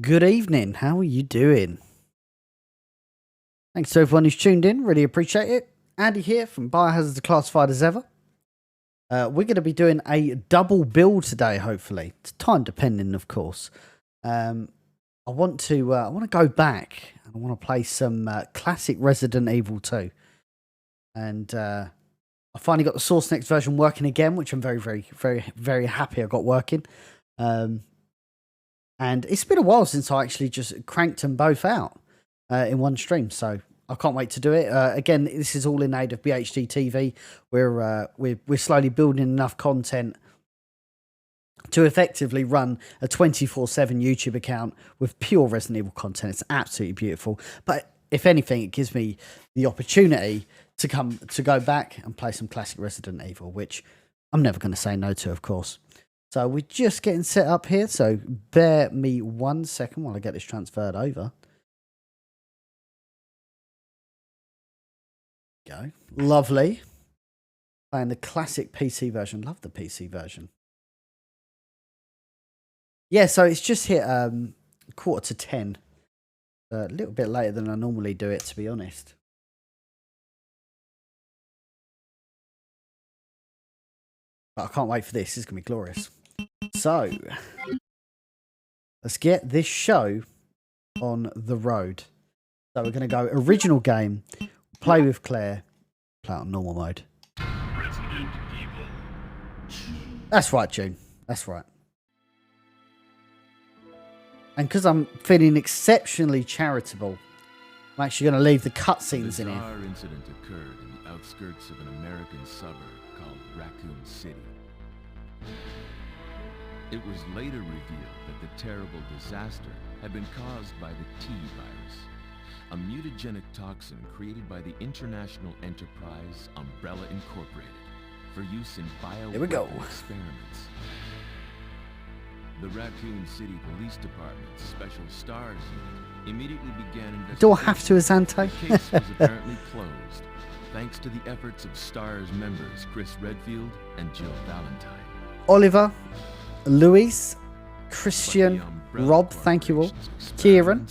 Good evening. How are you doing? Thanks to everyone who's tuned in. Really appreciate it. Andy here from Biohazard Declassified as ever. We're going to be doing a double build today, hopefully. It's time depending, of course. I want to go back. I want to play some classic Resident Evil 2. And I finally got the Source Next version working again, which I'm very, very, very, very happy I got working. And it's been a while since I actually just cranked them both out in one stream, so I can't wait to do it. Again, this is all in aid of BHD TV. We're slowly building enough content to effectively run a 24/7 YouTube account with pure Resident Evil content. It's absolutely beautiful. But if anything, it gives me the opportunity to go back and play some classic Resident Evil, which I'm never going to say no to, of course. So we're just getting set up here, so bear me 1 second while I get this transferred over. Go. Lovely. Playing the classic PC version. Love the PC version. Yeah, so it's just hit 9:45. A little bit later than I normally do it, to be honest. But I can't wait for this. This is going to be glorious. So, let's get this show on the road. So we're going to go original game, play with Claire, play on normal mode. Resident Evil. That's right, June. That's right. And because I'm feeling exceptionally charitable, I'm actually going to leave the cutscenes in here. A bizarre incident occurred in the outskirts of an American suburb called Raccoon City. It was later revealed that the terrible disaster had been caused by the T virus, a mutagenic toxin created by the international enterprise Umbrella Incorporated for use in bioweapon experiments. The Raccoon City Police Department's Special Stars unit immediately began investigating. Do I have to, Azante? The case was apparently closed, thanks to the efforts of STARS members Chris Redfield and Jill Valentine. Oliver, Louise, Christian, Rob, thank you all. Kieran,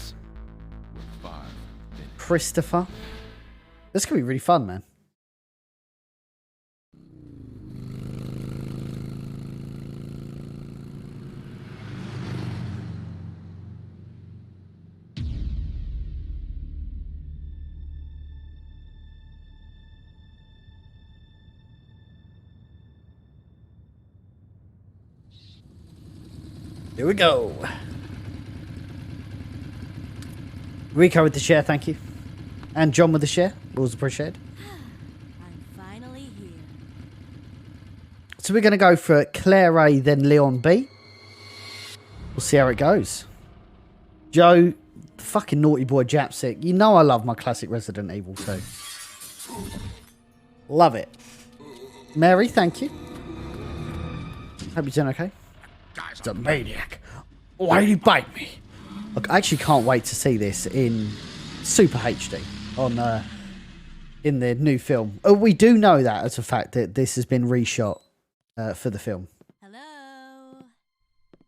Christopher. This could be really fun, man. Here we go. Rico with the share, thank you. And John with the share, always appreciated. I'm finally here. So we're going to go for Claire A, then Leon B. We'll see how it goes. Joe, the fucking naughty boy Japsic. You know I love my classic Resident Evil 2. Love it. Mary, thank you. Hope you're doing okay. It's a maniac. Why did he bite me? Look, I actually can't wait to see this in Super HD on in the new film. We do know that as a fact that this has been reshot for the film. Hello?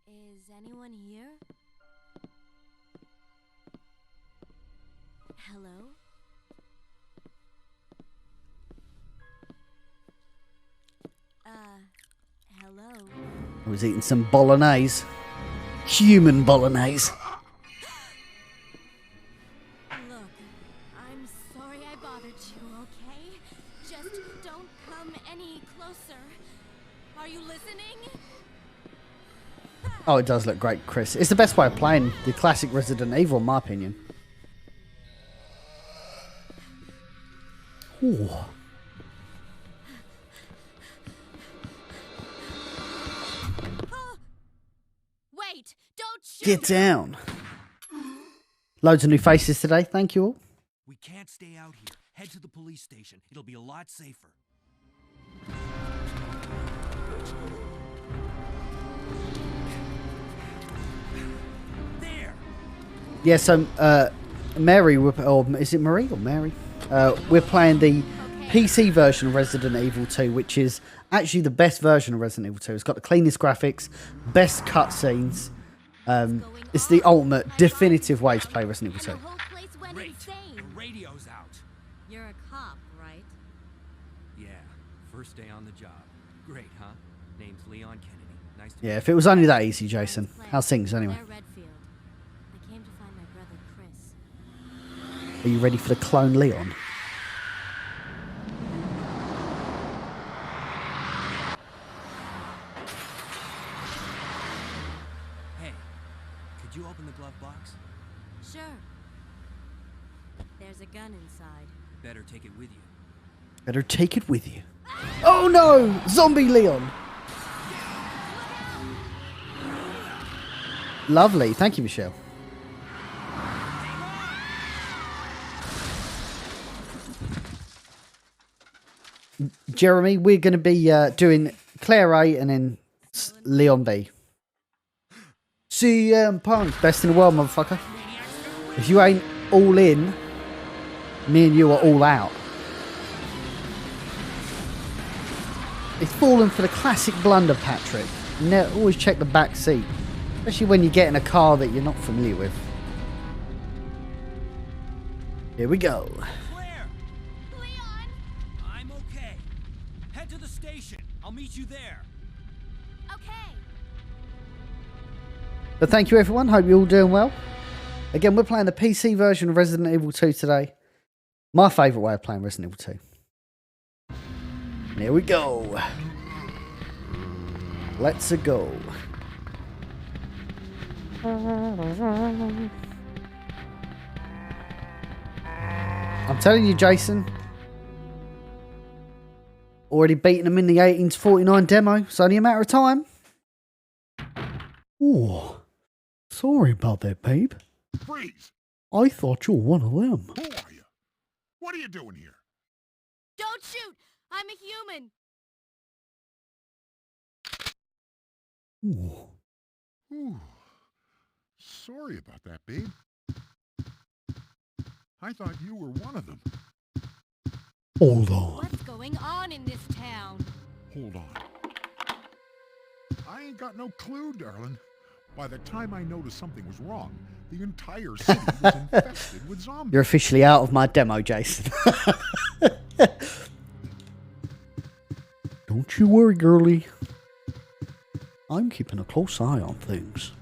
Is anyone here? Hello? Hello? I was eating some bolognese. Human bolognese. Look, I'm sorry I bothered you, okay? Just don't come any closer. Are you listening? Oh, it does look great, Chris. It's the best way of playing the classic Resident Evil, in my opinion. Ooh. Wait, don't shoot! Get down. Loads of new faces today. Thank you all. We can't stay out here. Head to the police station. It'll be a lot safer. There. Yeah, so Mary, or is it Marie or Mary? We're playing the PC version of Resident Evil 2, which is actually the best version of Resident Evil 2. It's got the cleanest graphics, best cutscenes, It's the ultimate, definitive way to play Resident Evil 2. The whole place went Great. insane. The radio's out. You're a cop, right? Yeah. First day on the job. Great, huh? Name's Leon Kennedy. Nice to Yeah, if it was only that easy, Jason. How's things anyway? Claire Redfield. I came to find my brother Chris. Are you ready for the clone Leon? Hey, could you open the glove box? Sure. There's a gun inside. Better take it with you. Better take it with you. Oh no! Zombie Leon! Lovely. Thank you, Michelle. Jeremy, we're going to be doing Claire A and then Leon B. CM Punk, best in the world, motherfucker. If you ain't all in, me and you are all out. It's fallen for the classic blunder, Patrick. Always check the back seat. Especially when you get in a car that you're not familiar with. Here we go. Claire! Leon! I'm okay. Head to the station. I'll meet you there. Okay. But thank you, everyone. Hope you're all doing well. Again, we're playing the PC version of Resident Evil 2 today. My favourite way of playing Resident Evil 2. And here we go. Let's go. I'm telling you, Jason. Already beaten him in the 18 to 49 demo. It's only a matter of time. Oh, sorry about that, babe. Freeze! I thought you were one of them. Who are you? What are you doing here? Don't shoot! I'm a human! Ooh. Ooh. Sorry about that, babe. I thought you were one of them. Hold on. What's going on in this town? Hold on. I ain't got no clue, darling. By the time I noticed something was wrong, the entire city was infested with zombies. You're officially out of my demo, Jason. Don't you worry, girlie. I'm keeping a close eye on things.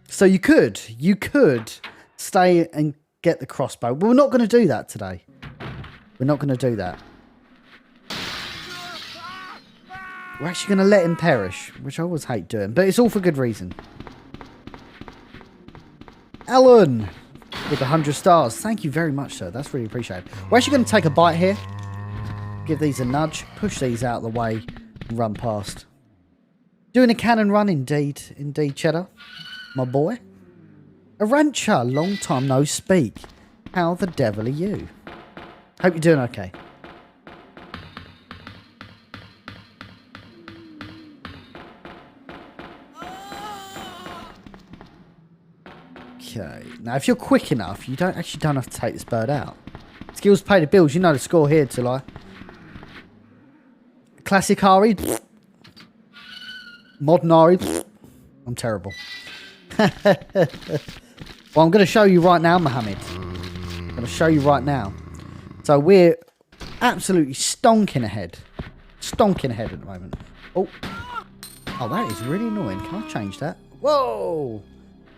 So you could stay and get the crossbow. But we're not going to do that today. We're not going to do that. We're actually going to let him perish, which I always hate doing. But it's all for good reason. Alan, with 100 stars. Thank you very much, sir. That's really appreciated. We're actually going to take a bite here. Give these a nudge. Push these out of the way. And run past. Doing a cannon run, indeed. Indeed, Cheddar. My boy. Arancha, long time no speak. How the devil are you? Hope you're doing okay. Okay. Now, if you're quick enough, you don't have to take this bird out. Skills pay the bills. You know the score here, Tilly. Classic Ari. Modern Ari. I'm terrible. Well, I'm going to show you right now, Mohammed. I'm going to show you right now. So we're absolutely stonking ahead. Stonking ahead at the moment. Oh, that is really annoying. Can I change that? Whoa!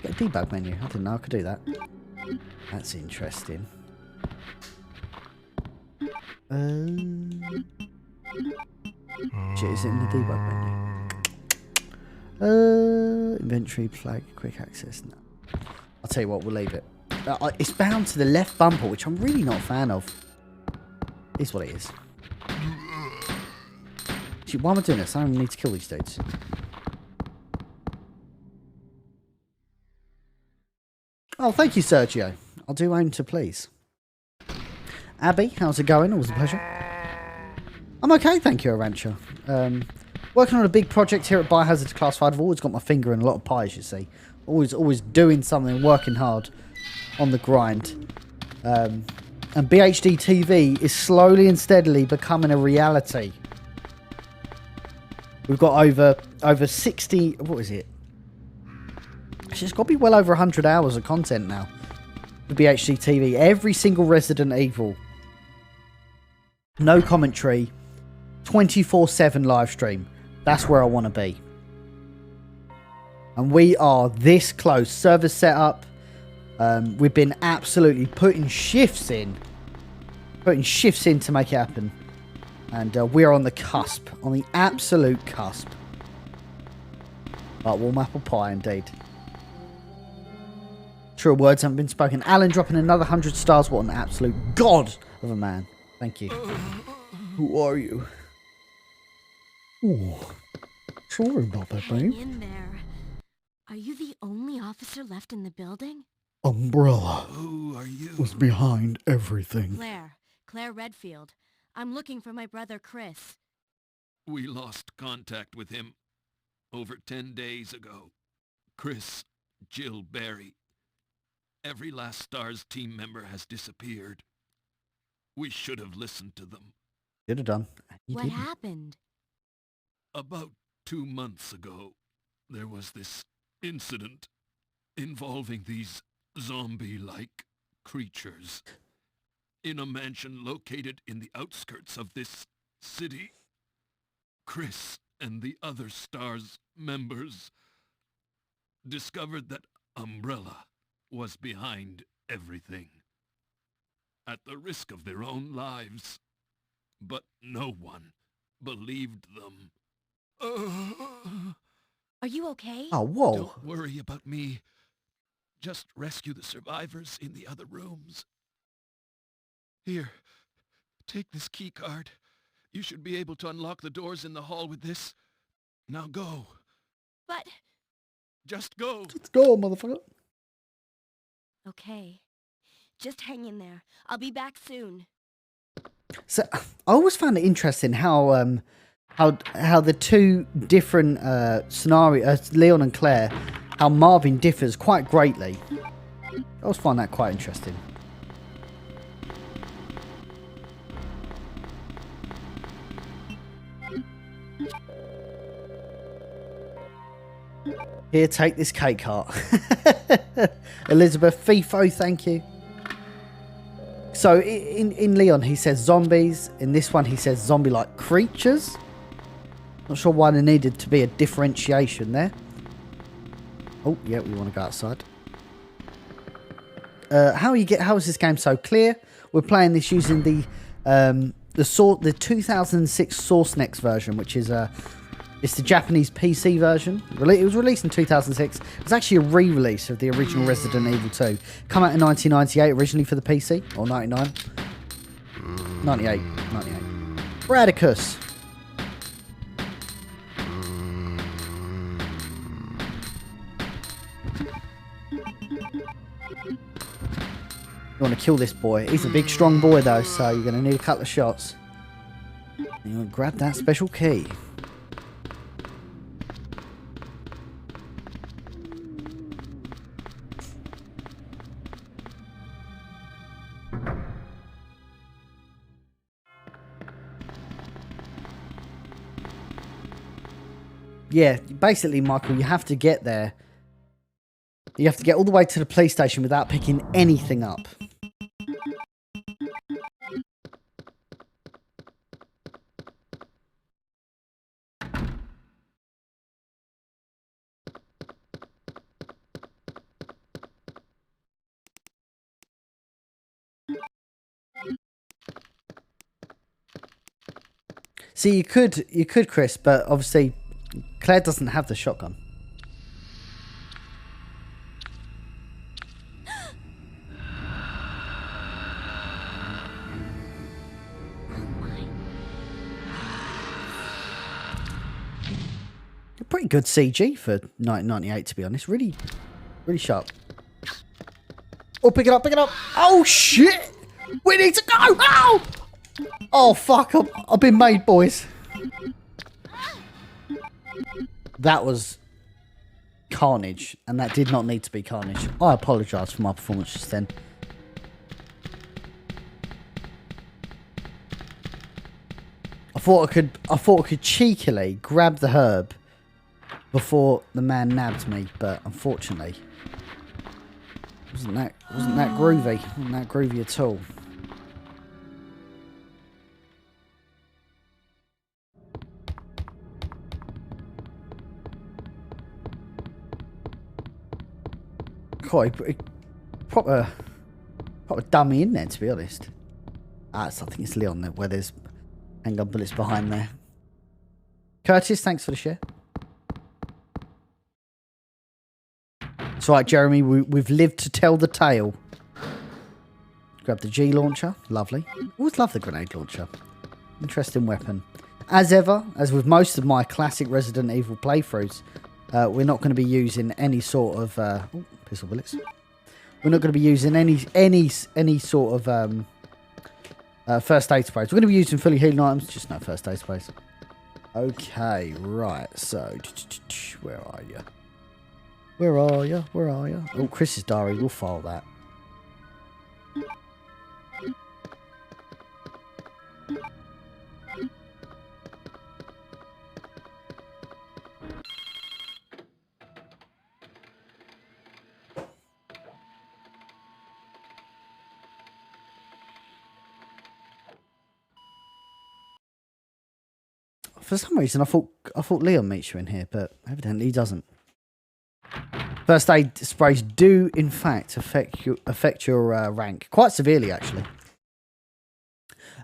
Get a debug menu. I didn't know I could do that. That's interesting. Shit, is it in the debug menu? Inventory, flag, quick access. No. I'll tell you what, we'll leave it. It's bound to the left bumper, which I'm really not a fan of. Is what it is. Actually, why am I doing this? I don't need to kill these dudes. Oh, thank you, Sergio. I'll do aim to please. Abby, how's it going? Always a pleasure. I'm okay, thank you, Arancha. Working on a big project here at Biohazard Declassified. I've always got my finger in a lot of pies, you see. Always doing something, working hard on the grind. And BHD TV is slowly and steadily becoming a reality. We've got over 60, what is it? Actually, it's got to be well over 100 hours of content now. The BHD TV. Every single Resident Evil. No commentary. 24/7 live stream. That's where I want to be. And we are this close. Server setup. We've been absolutely putting shifts in. Putting shifts in to make it happen. And we're on the cusp. On the absolute cusp. Like warm apple pie, indeed. True words haven't been spoken. Alan dropping another 100 stars. What an absolute god of a man. Thank you. Who are you? Oh, sorry about that, Hang babe. in there. Are you the only officer left in the building? Umbrella Who are you? was behind everything. Claire Redfield. I'm looking for my brother Chris. We lost contact with him over 10 days ago. Chris, Jill, Barry. Every last STARS team member has disappeared. We should have listened to them. Should have done. You What didn't. happened? About 2 months ago, there was this incident involving these zombie-like creatures in a mansion located in the outskirts of this city. Chris and the other STARS members discovered that Umbrella was behind everything, at the risk of their own lives. But no one believed them. Are you okay? Oh, whoa. Don't worry about me. Just rescue the survivors in the other rooms. Here, take this key card. You should be able to unlock the doors in the hall with this. Now go. But... Just go. Let's go, motherfucker. Okay. Just hang in there. I'll be back soon. So I always found it interesting how the two different scenarios, Leon and Claire, how Marvin differs quite greatly. I always find that quite interesting. Here, take this cake heart. Elizabeth FIFO, thank you. So in Leon he says zombies. In this one he says zombie-like creatures. Not sure why there needed to be a differentiation there. Oh yeah, we want to go outside. How is this game so clear? We're playing this using the 2006 SourceNext version, which is it's the Japanese PC version. It was released in 2006. It was actually a re-release of the original Resident Evil 2. Come out in 1998, originally for the PC. Or 99. 98. Bradicus. You want to kill this boy. He's a big, strong boy, though, so you're going to need a couple of shots. And you want to grab that special key. Yeah, basically, Michael, you have to get there. You have to get all the way to the police station without picking anything up. See, you could, Chris, but obviously Claire doesn't have the shotgun. Pretty good CG for 1998, to be honest. Really, really sharp. Oh, pick it up, pick it up. Oh, shit. We need to go. Ow! Oh, fuck. I've been made, boys. That was carnage, and that did not need to be carnage. I apologise for my performance just then. I thought I could cheekily grab the herb, before the man nabbed me, but unfortunately, wasn't that groovy. Wasn't that groovy at all. Quite proper dummy in there, to be honest. I think it's Leon there, where there's handgun bullets behind there. Curtis, thanks for the share. It's right, Jeremy. We've lived to tell the tale. Grab the G launcher. Lovely. Always love the grenade launcher. Interesting weapon. As ever, as with most of my classic Resident Evil playthroughs, we're not going to be using any sort of pistol bullets. We're not going to be using any sort of first aid sprays. We're going to be using fully healing items, just no first aid sprays. Okay, right. So, where are you? Where are you? Where are you? Oh, Chris's diary. We'll file that. For some reason, I thought Leon meets you in here, but evidently he doesn't. First aid sprays do, in fact, affect your rank quite severely, actually.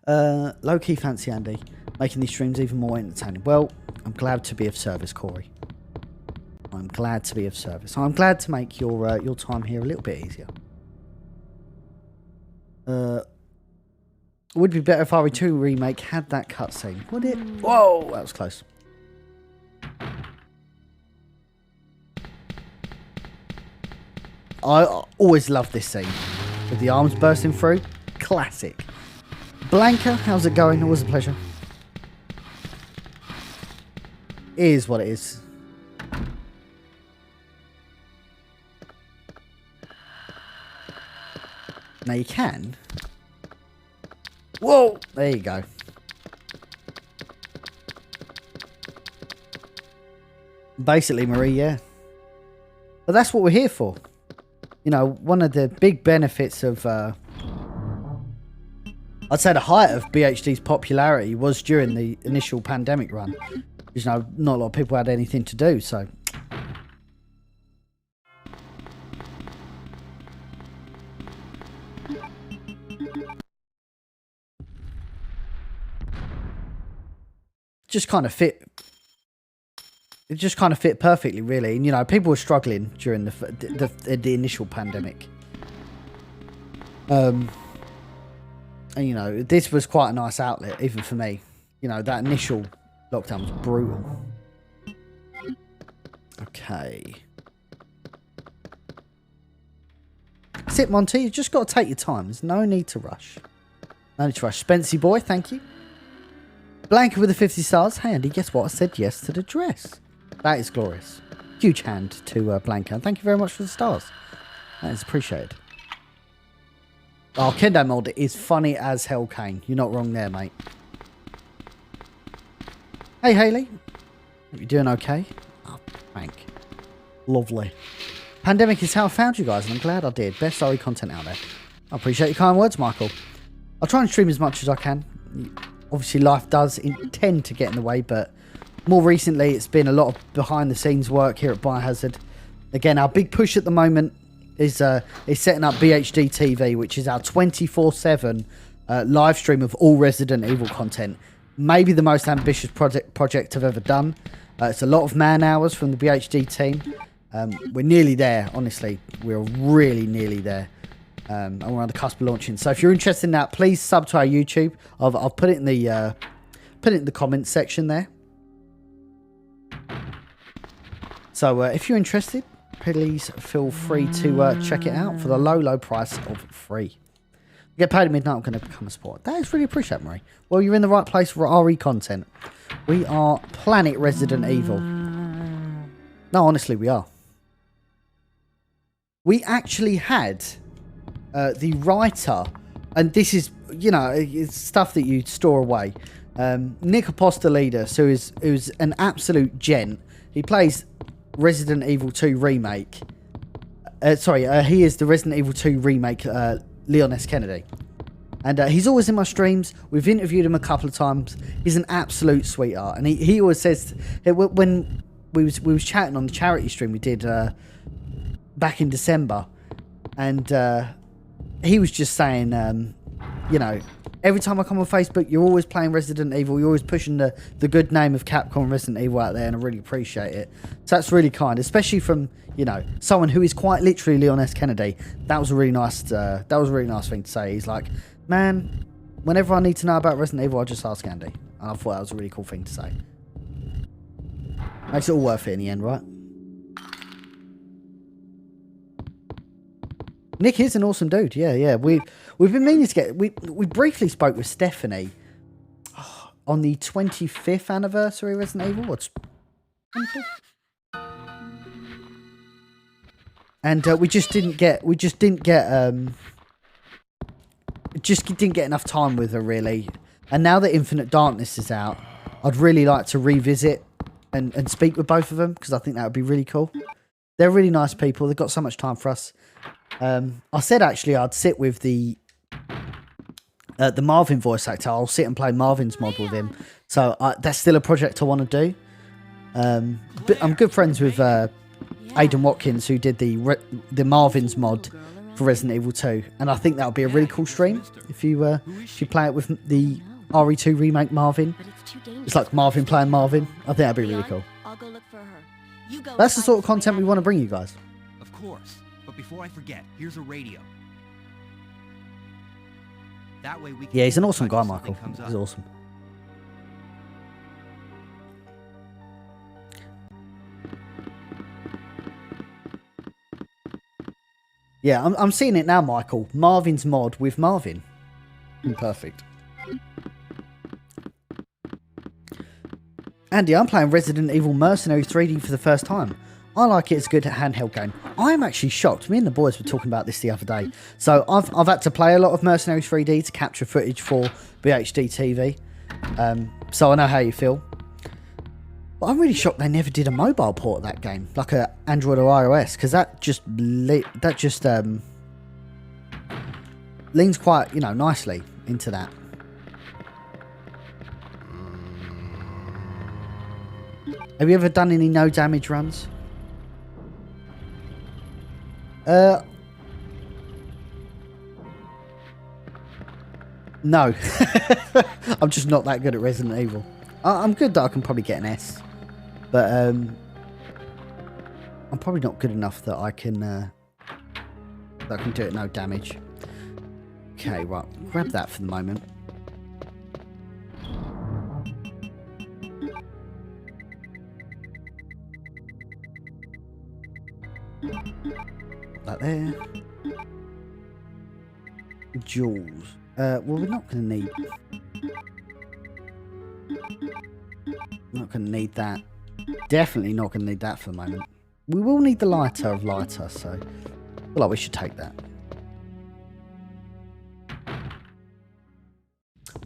Low key, fancy Andy, making these streams even more entertaining. Well, I'm glad to be of service, Corey. I'm glad to be of service. I'm glad to make your time here a little bit easier. Would be better if RE2 remake had that cutscene, would it? Whoa, that was close. I always love this scene with the arms bursting through. Classic. Blanca, how's it going? Always a pleasure. It is what it is. Now you can. Whoa! There you go. Basically, Marie, yeah. But that's what we're here for. You know, one of the big benefits of, I'd say the height of BHD's popularity was during the initial pandemic run. You know, not a lot of people had anything to do, so. Just kind of fit. It just kind of fit perfectly, really. And, you know, people were struggling during the initial pandemic. And, you know, this was quite a nice outlet, even for me. You know, that initial lockdown was brutal. Okay. That's it, Monty. You've just got to take your time. There's no need to rush. No need to rush. Spency boy, thank you. Blanca with the 50 stars. Hey, Andy, guess what? I said yes to the dress. That is glorious. Huge hand to Blanca. And thank you very much for the stars. That is appreciated. Oh, Kendo Mold is funny as hell, Kane. You're not wrong there, mate. Hey, Hayley. You doing okay? Oh, thank. Lovely. Pandemic is how I found you guys, and I'm glad I did. Best RE content out there. I appreciate your kind words, Michael. I'll try and stream as much as I can. Obviously, life does tend to get in the way, but more recently, it's been a lot of behind-the-scenes work here at Biohazard. Again, our big push at the moment is setting up BHD TV, which is our 24/7 live stream of all Resident Evil content. Maybe the most ambitious project I've ever done. It's a lot of man hours from the BHD team. We're nearly there, honestly. We're really nearly there. And we're on the cusp of launching. So if you're interested in that, please sub to our YouTube. I'll put it in the comments section there. So if you're interested, please feel free to check it out for the low price of free. Get paid at midnight, I'm going to become a supporter. That is really appreciated, Marie. Well, you're in the right place for RE content. We are Planet Resident Evil. No, honestly, we are. We actually had the writer, and this is, you know, it's stuff that you store away. Nick Apostolides, who's an absolute gent. He plays Resident Evil 2 remake. He is the Resident Evil 2 remake Leon S. Kennedy. And he's always in my streams. We've interviewed him a couple of times. He's an absolute sweetheart. And he always says, when we was chatting on the charity stream we did back in December, and he was just saying, every time I come on Facebook, you're always playing Resident Evil. You're always pushing the good name of Capcom Resident Evil out there, and I really appreciate it. So that's really kind, especially from someone who is quite literally Leon S. Kennedy. That was a really nice. That was a really nice thing to say. He's like, man, whenever I need to know about Resident Evil, I just ask Andy, and I thought that was a really cool thing to say. Makes it all worth it in the end, right? Nick is an awesome dude. Yeah. We've been meaning to get. We briefly spoke with Stephanie on the 25th anniversary of Resident Evil. What's 25th? And we just didn't get enough time with her, really. And now that Infinite Darkness is out, I'd really like to revisit and speak with both of them, because I think that would be really cool. They're really nice people. They've got so much time for us. I said actually I'd sit with the Marvin voice actor. I'll sit and play Marvin's mod with him. So that's still a project I want to do. But I'm good friends with Aidan Watkins, who did the Marvin's mod for Resident Evil 2, and I think that would be a really cool stream if you play it with the RE2 remake Marvin. It's like Marvin playing Marvin. I think that'd be really cool. I'll go look for her. You go. That's the sort of content we want to bring you guys. Of course. But before I forget, here's a radio. That way we can. Yeah, he's an awesome find guy, if something Michael. comes He's up. awesome. Yeah, I'm seeing it now, Michael. Marvin's mod with Marvin. Perfect. Andy, I'm playing Resident Evil Mercenary 3D for the first time. I like it as a good handheld game. I'm actually shocked. Me and the boys were talking about this the other day. So I've had to play a lot of Mercenary 3D to capture footage for BHD TV. So I know how you feel. But I'm really shocked they never did a mobile port of that game, like a Android or iOS, because that just leans quite nicely into that. Have you ever done any no damage runs? No. I'm just not that good at Resident Evil. I'm good that I can probably get an S. But I'm probably not good enough that I can do it no damage. Okay, right. Grab that for the moment. That there. Jewels. Well, we're not going to need... Not going to need that. Definitely not going to need that for the moment. We will need the lighter of lighter, so I feel like we should take that.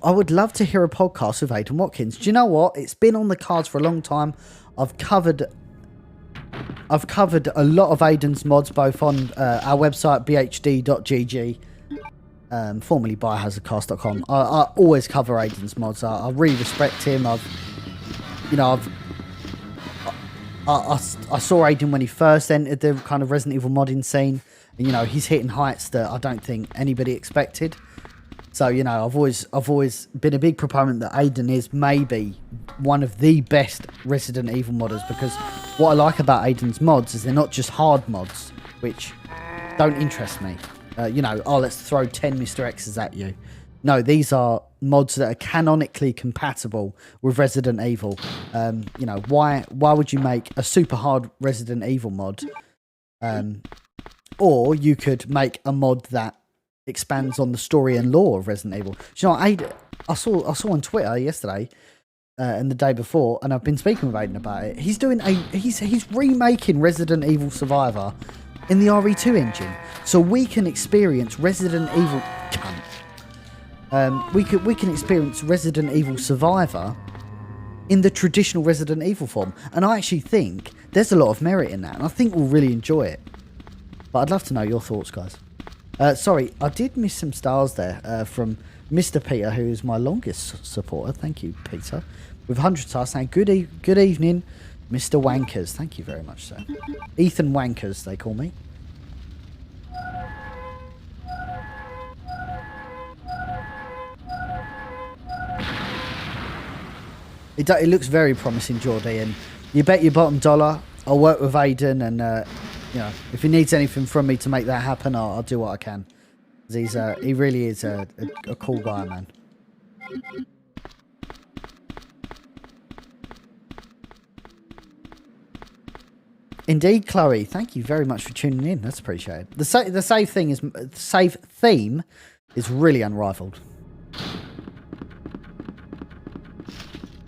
I would love to hear a podcast with Aidan Watkins. Do you know what? It's been on the cards for a long time. I've covered a lot of Aidan's mods, both on our website bhd.gg, formerly biohazardcast.com. I always cover Aidan's mods. I really respect him. I saw Aidan when he first entered the kind of Resident Evil modding scene, and he's hitting heights that I don't think anybody expected. So I've always been a big proponent that Aidan is maybe one of the best Resident Evil modders, because what I like about Aidan's mods is they're not just hard mods, which don't interest me. Let's throw 10 Mr. X's at you. No, these are mods that are canonically compatible with Resident Evil. Why would you make a super hard Resident Evil mod? Or you could make a mod that expands on the story and lore of Resident Evil. Do you know, I saw on Twitter yesterday and the day before, and I've been speaking with Aidan about it. He's remaking Resident Evil Survivor in the RE2 engine, so we can experience Resident Evil. We can experience Resident Evil Survivor in the traditional Resident Evil form, and I actually think there's a lot of merit in that, and I think we'll really enjoy it. But I'd love to know your thoughts, guys. Sorry, I did miss some stars there from Mr. Peter, who is my longest supporter. Thank you, Peter. With 100 stars saying, good evening, Mr. Wankers. Thank you very much, sir. Ethan Wankers, they call me. It looks very promising, Geordie, and you bet your bottom dollar I'll work with Aiden, and you know, if he needs anything from me to make that happen, I'll do what I can. He really is a cool guy, man. Indeed, Chloe. Thank you very much for tuning in. That's appreciated. The save theme is really unrivaled.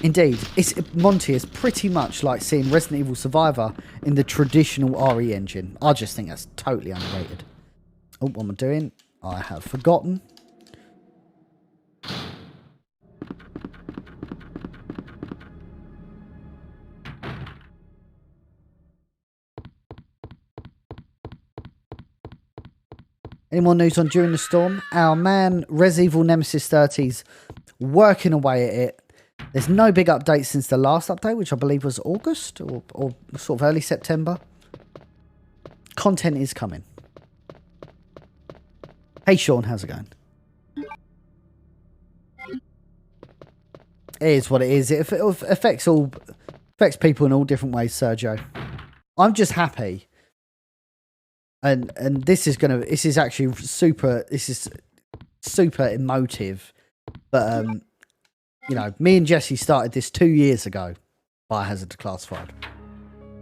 Indeed, Monty is pretty much like seeing Resident Evil Survivor in the traditional RE engine. I just think that's totally underrated. Oh, what am I doing? I have forgotten. Any more news on During the Storm? Our man Res Evil Nemesis 30's working away at it. There's no big update since the last update, which I believe was August or sort of early September. Content is coming. Hey Sean, how's it going? It is what it is. It affects people in all different ways, Sergio. I'm just happy. And this is actually super emotive. But you know, me and Jesse started this 2 years ago, Biohazard Declassified.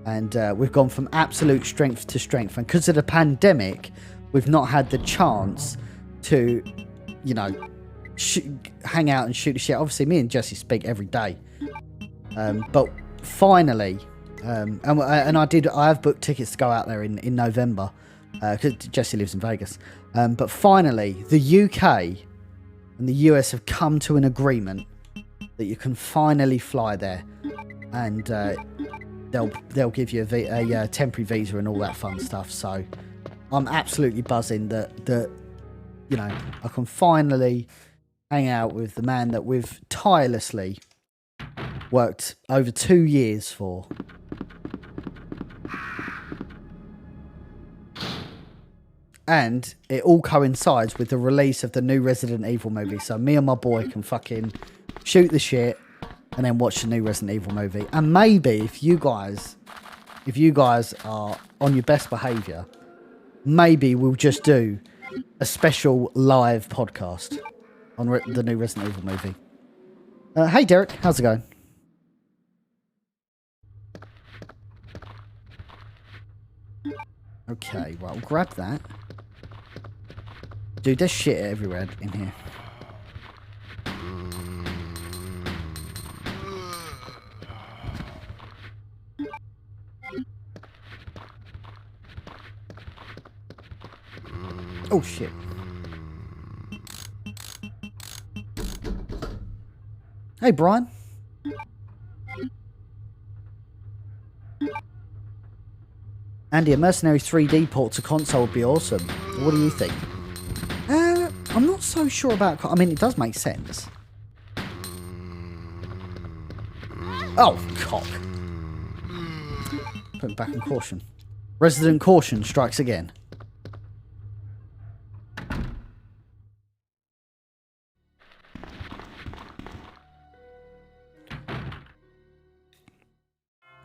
And we've gone from absolute strength to strength. And because of the pandemic, we've not had the chance to, you know, hang out and shoot the shit. Obviously, me and Jesse speak every day. But finally, and I have booked tickets to go out there in November, because Jesse lives in Vegas. But finally, the UK and the US have come to an agreement that you can finally fly there, and they'll give you a temporary visa and all that fun stuff. So I'm absolutely buzzing that you know, I can finally hang out with the man that we've tirelessly worked over 2 years for. And it all coincides with the release of the new Resident Evil movie. So me and my boy can fucking shoot the shit and then watch the new Resident Evil movie. And maybe if you guys are on your best behaviour, maybe we'll just do a special live podcast on the new Resident Evil movie. Hey Derek, how's it going? Okay, well, grab that. Dude, there's shit everywhere in here. Oh shit. Hey Brian. Andy, a Mercenary 3D port to console would be awesome. What do you think? I'm not so sure about... I mean, it does make sense. Oh, cock. Put it back in caution. Resident Caution strikes again.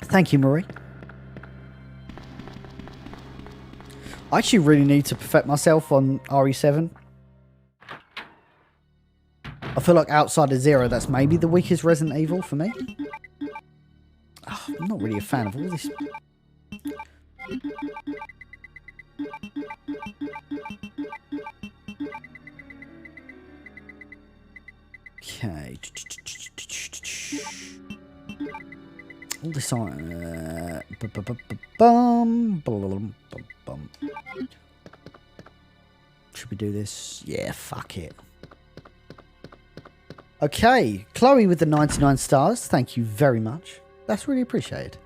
Thank you, Marie. I actually really need to perfect myself on RE7. I feel like outside of Zero, that's maybe the weakest Resident Evil for me. Oh, I'm not really a fan of all this. Okay. All this on. Should we do this? Yeah, fuck it. Okay, Chloe with the 99 stars. Thank you very much. That's really appreciated.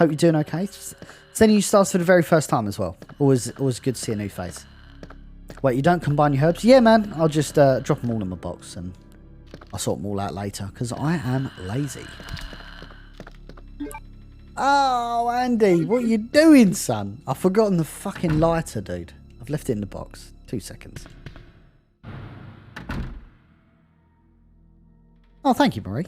Hope you're doing okay. Sending you stars for the very first time as well. Always good to see a new face. Wait, you don't combine your herbs? Yeah, man. I'll just drop them all in my box and I'll sort them all out later because I am lazy. Oh, Andy, what are you doing, son? I've forgotten the fucking lighter, dude. I've left it in the box. 2 seconds. Oh, thank you, Marie.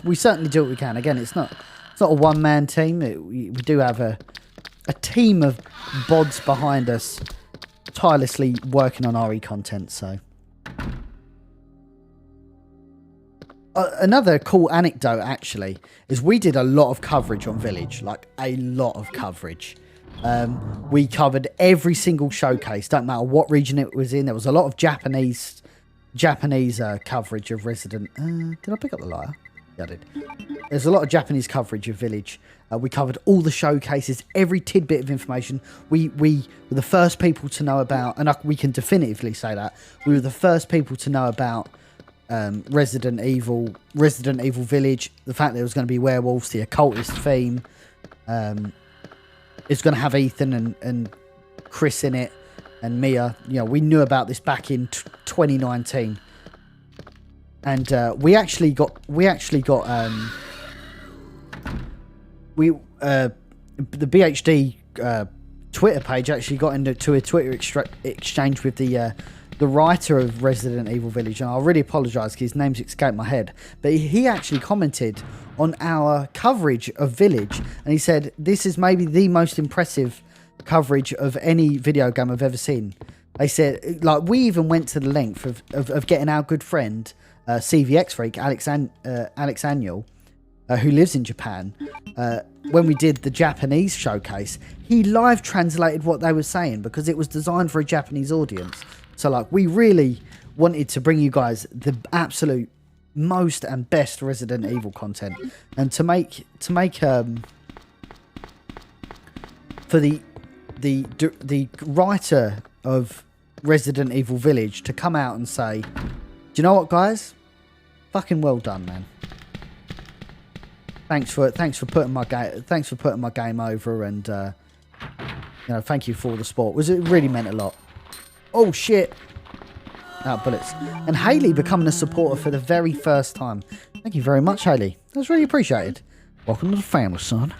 We certainly do what we can. Again, it's not a one-man team. We do have a team of bods behind us tirelessly working on RE content, so... another cool anecdote, actually, is we did a lot of coverage on Village. Like, a lot of coverage. We covered every single showcase. Don't matter what region it was in. There was a lot of Japanese coverage of Resident... did I pick up the lighter? Yeah, I did. There's a lot of Japanese coverage of Village. We covered all the showcases, every tidbit of information. We were the first people to know about... And we can definitively say that. We were the first people to know about... Resident Evil Village, the fact that there was going to be werewolves, the occultist theme. It's going to have Ethan and Chris in it, and Mia. You know, we knew about this back in 2019, and the BHD Twitter page actually got into a Twitter exchange with the writer of Resident Evil Village, and I really apologise because his name's escaped my head, but he actually commented on our coverage of Village, and he said this is maybe the most impressive coverage of any video game I've ever seen. They said, like, we even went to the length of getting our good friend CVX Freak Alex Annual, who lives in Japan. When we did the Japanese showcase, he live translated what they were saying because it was designed for a Japanese audience. So, like, we really wanted to bring you guys the absolute most and best Resident Evil content, and to make for the writer of Resident Evil Village to come out and say, "Do you know what, guys? Fucking well done, man. Thanks for putting my game over, and you know, thank you for all the support. It really meant a lot." Oh shit! Bullets. And Haley becoming a supporter for the very first time. Thank you very much, Haley. That's really appreciated. Welcome to the family, son.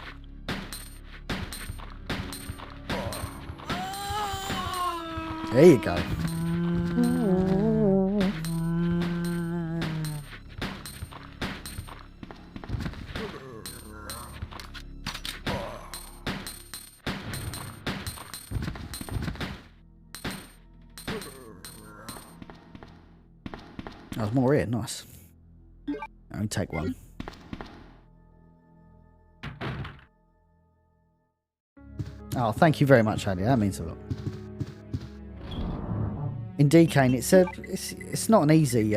There you go. There's more here, nice. Let me take one. Oh, thank you very much, Andy. That means a lot. Indeed, Kane, it's not an easy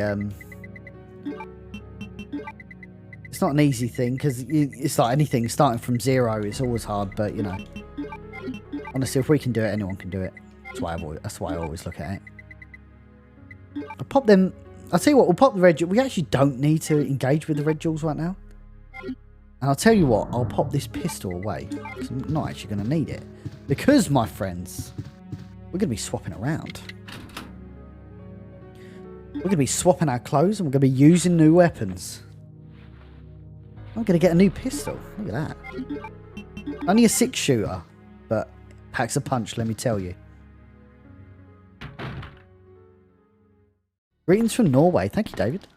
it's not an easy thing, because it's like anything, starting from zero, it's always hard, but you know, honestly, if we can do it, anyone can do it. That's why I always look at it. I'll pop them. I'll tell you what, we'll pop the red jewels. We actually don't need to engage with the red jewels right now. And I'll tell you what, I'll pop this pistol away, because I'm not actually going to need it. Because, my friends, we're going to be swapping around. We're going to be swapping our clothes, and we're going to be using new weapons. I'm going to get a new pistol. Look at that. Only a 6-shooter, but packs a punch, let me tell you. Greetings from Norway. Thank you, David.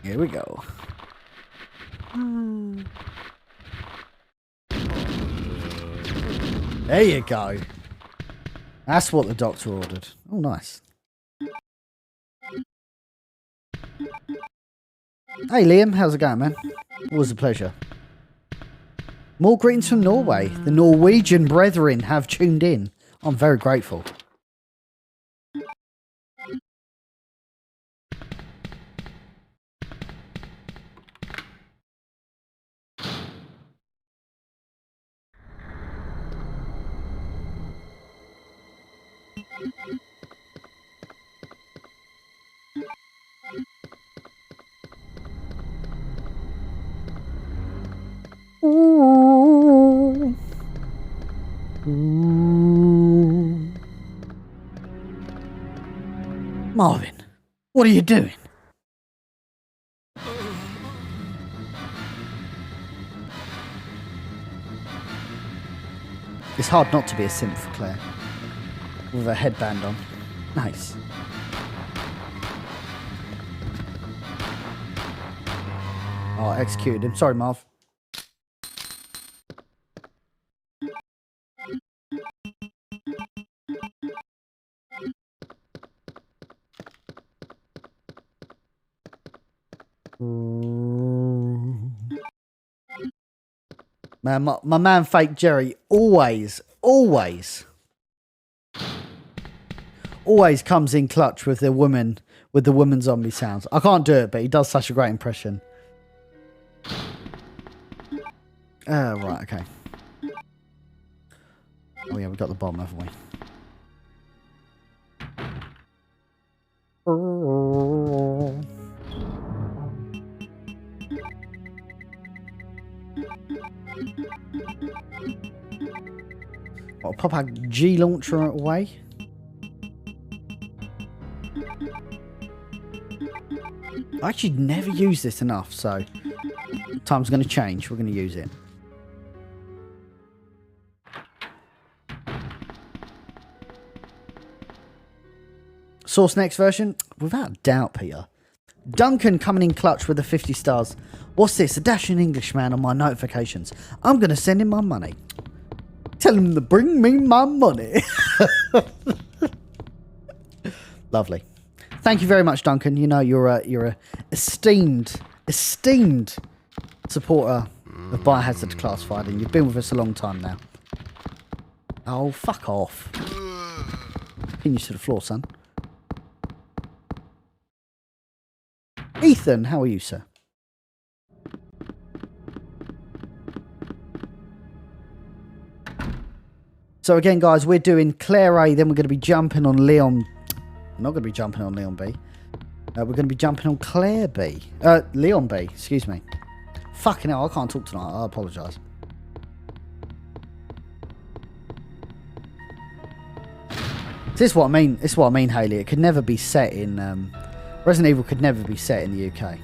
Here we go. There you go. That's what the doctor ordered. Oh, nice. Hey Liam, how's it going, man? Always a pleasure. More greetings from Norway. The Norwegian brethren have tuned in. I'm very grateful. Marvin, what are you doing? It's hard not to be a simp for Claire. With a headband on. Nice. Oh, I executed him. Sorry, Marv. Man, my man Fake Jerry always comes in clutch with the woman zombie sounds. I can't do it, but he does such a great impression. Right, okay. Oh yeah, we got the bomb, haven't we? I'll pop our G launcher away. I actually never use this enough, so time's going to change. We're going to use it. Source next version? Without a doubt, Peter. Duncan coming in clutch with the 50 stars. What's this? A dashing Englishman on my notifications. I'm going to send him my money. Tell him to bring me my money. Lovely. Thank you very much, Duncan. You know you're a esteemed supporter of Biohazard Declassified, and you've been with us a long time now. Oh, fuck off. Pin you to the floor, son. Ethan, how are you, sir? So again, guys, we're doing Claire A, then we're going to be jumping on Leon. We're not going to be jumping on Leon B. We're going to be jumping on Claire B. Leon B, excuse me. Fucking hell, I can't talk tonight. I apologise. This is what I mean. This is what I mean, Hayley. It could never be set in... Resident Evil could never be set in the UK.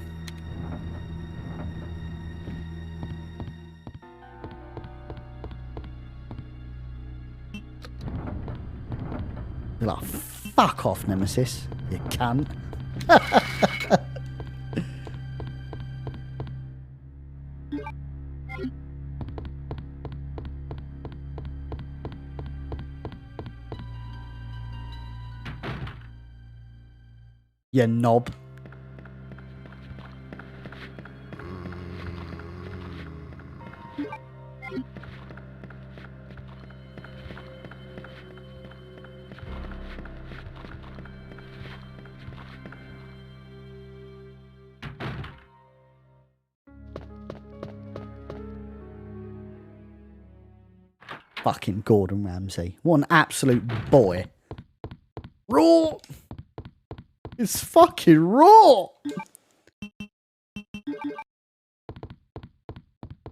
You're like, fuck off, Nemesis. You cunt. You knob. Fucking Gordon Ramsay. What an absolute boy. Raw! It's fucking raw!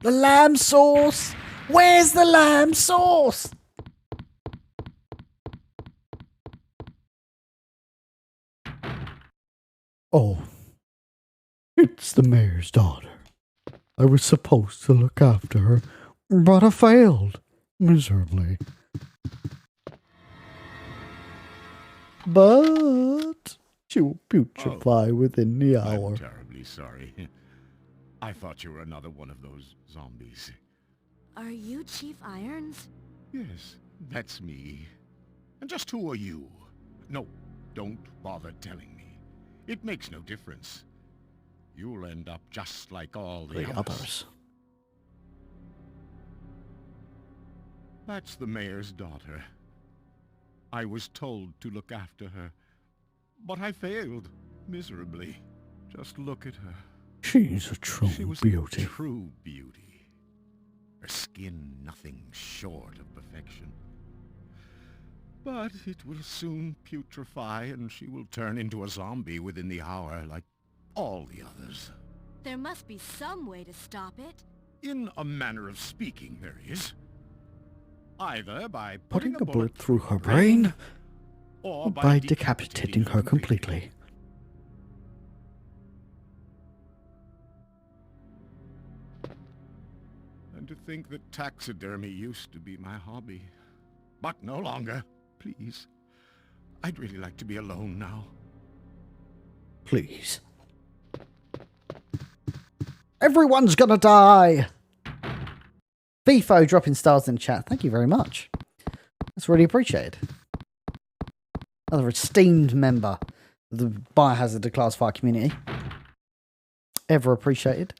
The lamb sauce! Where's the lamb sauce? Oh. It's the mayor's daughter. I was supposed to look after her, but I failed. Miserably. But she will putrefy within the hour. I'm terribly sorry. I thought you were another one of those zombies. Are you Chief Irons? Yes, that's me. And just who are you? No, don't bother telling me. It makes no difference. You'll end up just like all the others. That's the mayor's daughter. I was told to look after her, but I failed miserably. Just look at her. She's a true beauty. A true beauty. Her skin nothing short of perfection. But it will soon putrefy, and she will turn into a zombie within the hour like all the others. There must be some way to stop it. In a manner of speaking, there is. Either by putting a bullet through her brain, or by decapitating her completely. And to think that taxidermy used to be my hobby. But no longer. Please. I'd really like to be alone now. Please. Everyone's gonna die! FIFO dropping stars in the chat. Thank you very much. That's really appreciated. Another esteemed member of the Biohazard Declassified community. Ever appreciated.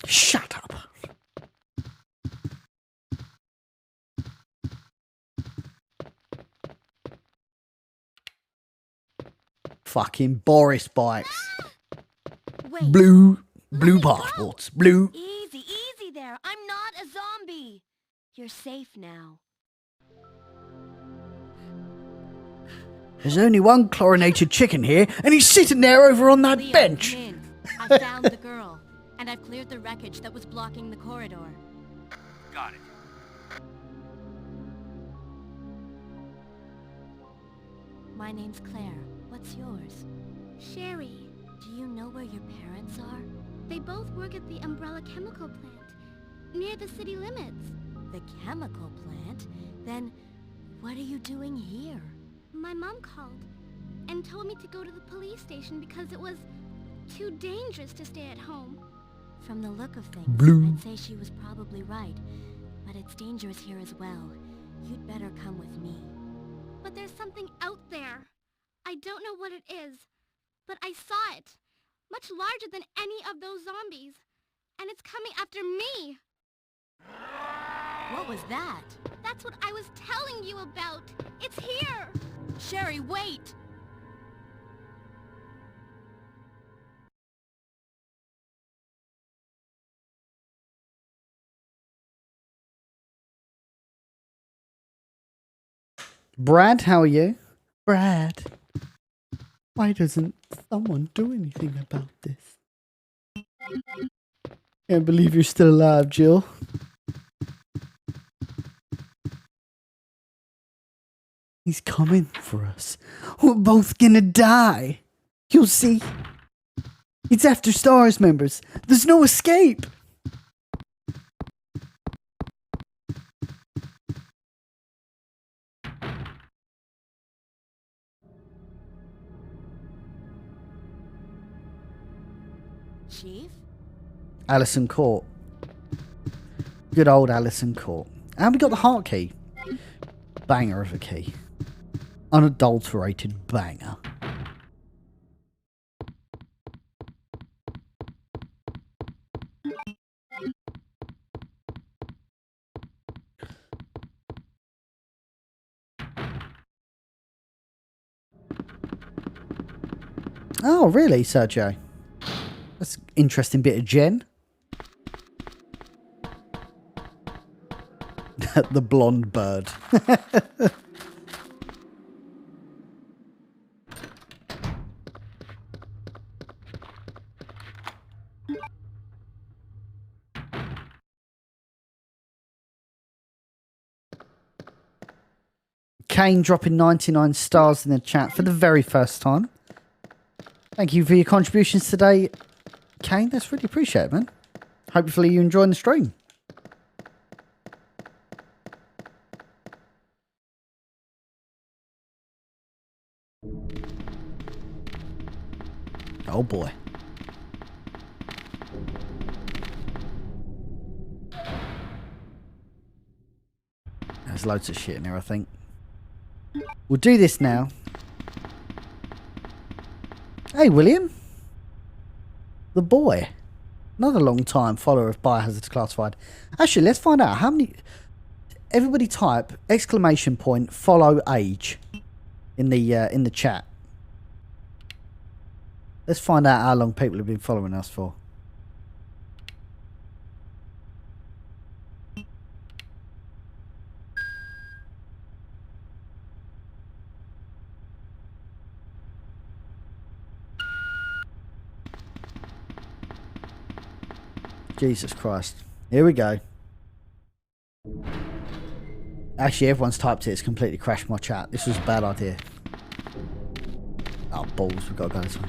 Shut up. Fucking Boris bikes. Wait. Blue Let it go. passports. Blue. Easy, easy there. I'm not a zombie. You're safe now. There's only one chlorinated chicken here, and he's sitting there over on that Leon, bench. come in. I found the girl, and I've cleared the wreckage that was blocking the corridor. Got it. My name's Claire. What's yours? Sherry. Do you know where your parents are? They both work at the Umbrella Chemical Plant, near the city limits. The chemical plant? Then what are you doing here? My mom called and told me to go to the police station because it was too dangerous to stay at home. From the look of things, Blue. I'd say she was probably right. But it's dangerous here as well. You'd better come with me. But there's something out there. I don't know what it is, but I saw it. Much larger than any of those zombies. And it's coming after me. What was that? That's what I was telling you about. It's here. Sherry, wait! Brad, how are you? Brad, why doesn't someone do anything about this? Can't believe you're still alive, Jill. He's coming for us. We're both gonna die. You'll see. It's after Stars members. There's no escape. Chief? Alison Court. Good old Alison Court. And we got the heart key. Banger of a key. Unadulterated banger. Oh, really, Sergio? That's an interesting bit of Jen. The blonde bird. Kane dropping 99 stars in the chat for the very first time. Thank you for your contributions today, Kane. That's really appreciated, man. Hopefully you're enjoying the stream. Oh boy. There's loads of shit in there, I think. We'll do this now. Hey, William. The boy. Another long time follower of Biohazard Declassified. Actually, let's find out how many... Everybody type ! Follow age in the chat. Let's find out how long people have been following us for. Jesus Christ. Here we go. Actually, everyone's typed it. It's completely crashed my chat. This was a bad idea. Oh, balls. We've got to go this way.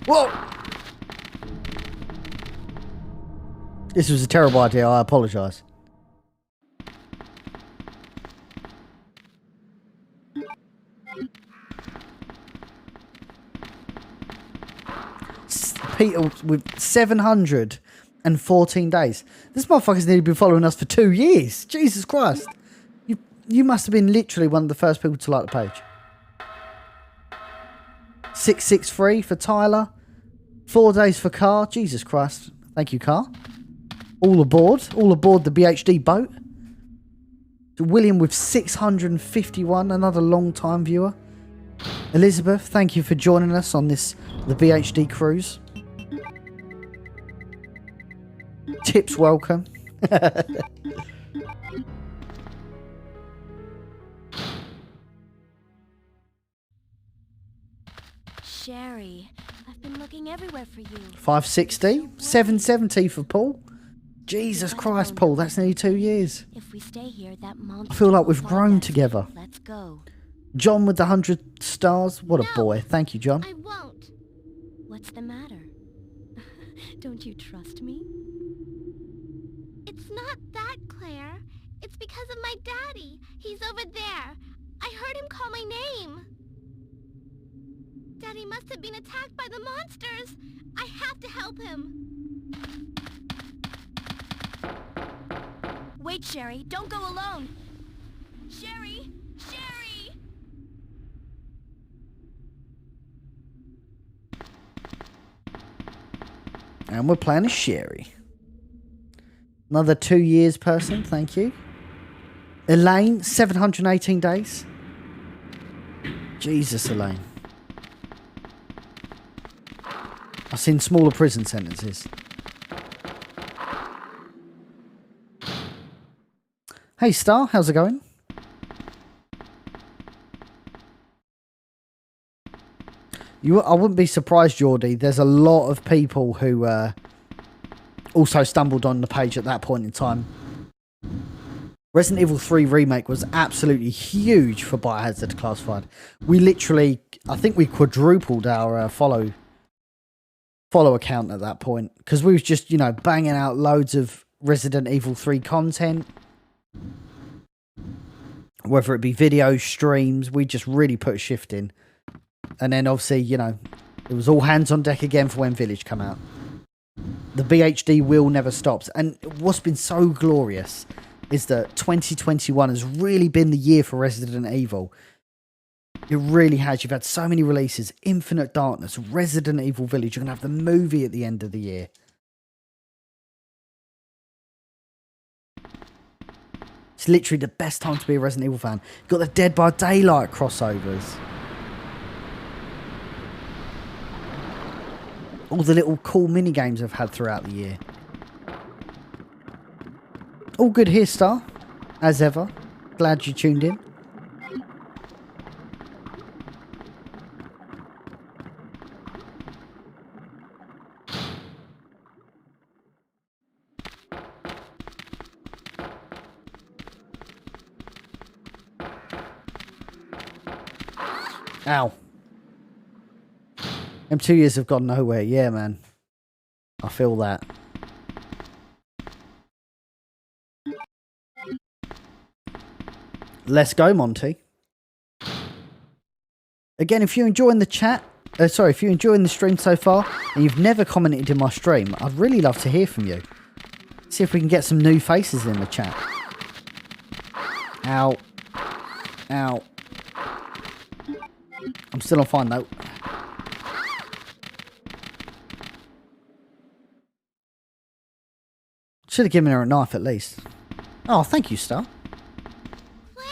Whoa! This was a terrible idea. I apologise. Peter with 714 days. This motherfucker's nearly been following us for 2 years. Jesus Christ. You must have been literally one of the first people to like the page. 663 for Tyler. 4 days for Car. Jesus Christ. Thank you, Car. All aboard the BHD boat. William with 651, another long time viewer. Elizabeth, thank you for joining us on the BHD cruise. Tips welcome. Sherry, I've been looking everywhere for you. 560, 770 for Paul. Jesus Christ, Paul, that's nearly 2 years. If we stay here, that monster I feel like will we've find grown us. together. Let's go. John with the 100 stars. What a No. boy. Thank you, John. I won't. What's the matter? Don't you trust me? It's not that, Claire. It's because of my daddy. He's over there. I heard him call my name. Daddy must have been attacked by the monsters. I have to help him. Wait, Sherry, don't go alone. Sherry! Sherry! And we're playing as Sherry. Another 2 years person, thank you. Elaine, 718 days. Jesus, Elaine. I've seen smaller prison sentences. Hey, Star, how's it going? I wouldn't be surprised, Geordie. There's a lot of people who also stumbled on the page at that point in time. Resident Evil 3 Remake was absolutely huge for Biohazard Declassified. We literally, I think we quadrupled our follow account at that point. Because we was just, you know, banging out loads of Resident Evil 3 content. Whether it be videos, streams, we just really put a shift in. And then obviously, you know, it was all hands on deck again for when Village come out. The BHD wheel never stops. And what's been so glorious is that 2021 has really been the year for Resident Evil. It really has. You've had so many releases. Infinite Darkness, Resident Evil Village. You're going to have the movie at the end of the year. It's literally the best time to be a Resident Evil fan. You've got the Dead by Daylight crossovers. All the little cool mini games I've had throughout the year. All good here, Star. As ever. Glad you tuned in. Ow. Them 2 years have gone nowhere. Yeah, man. I feel that. Let's go, Monty. Again, if you're enjoying the chat, if you're enjoying the stream so far, and you've never commented in my stream, I'd really love to hear from you. See if we can get some new faces in the chat. Ow. Ow. I'm still on fine though. Should have given her a knife at least. Oh, thank you, Star. Claire,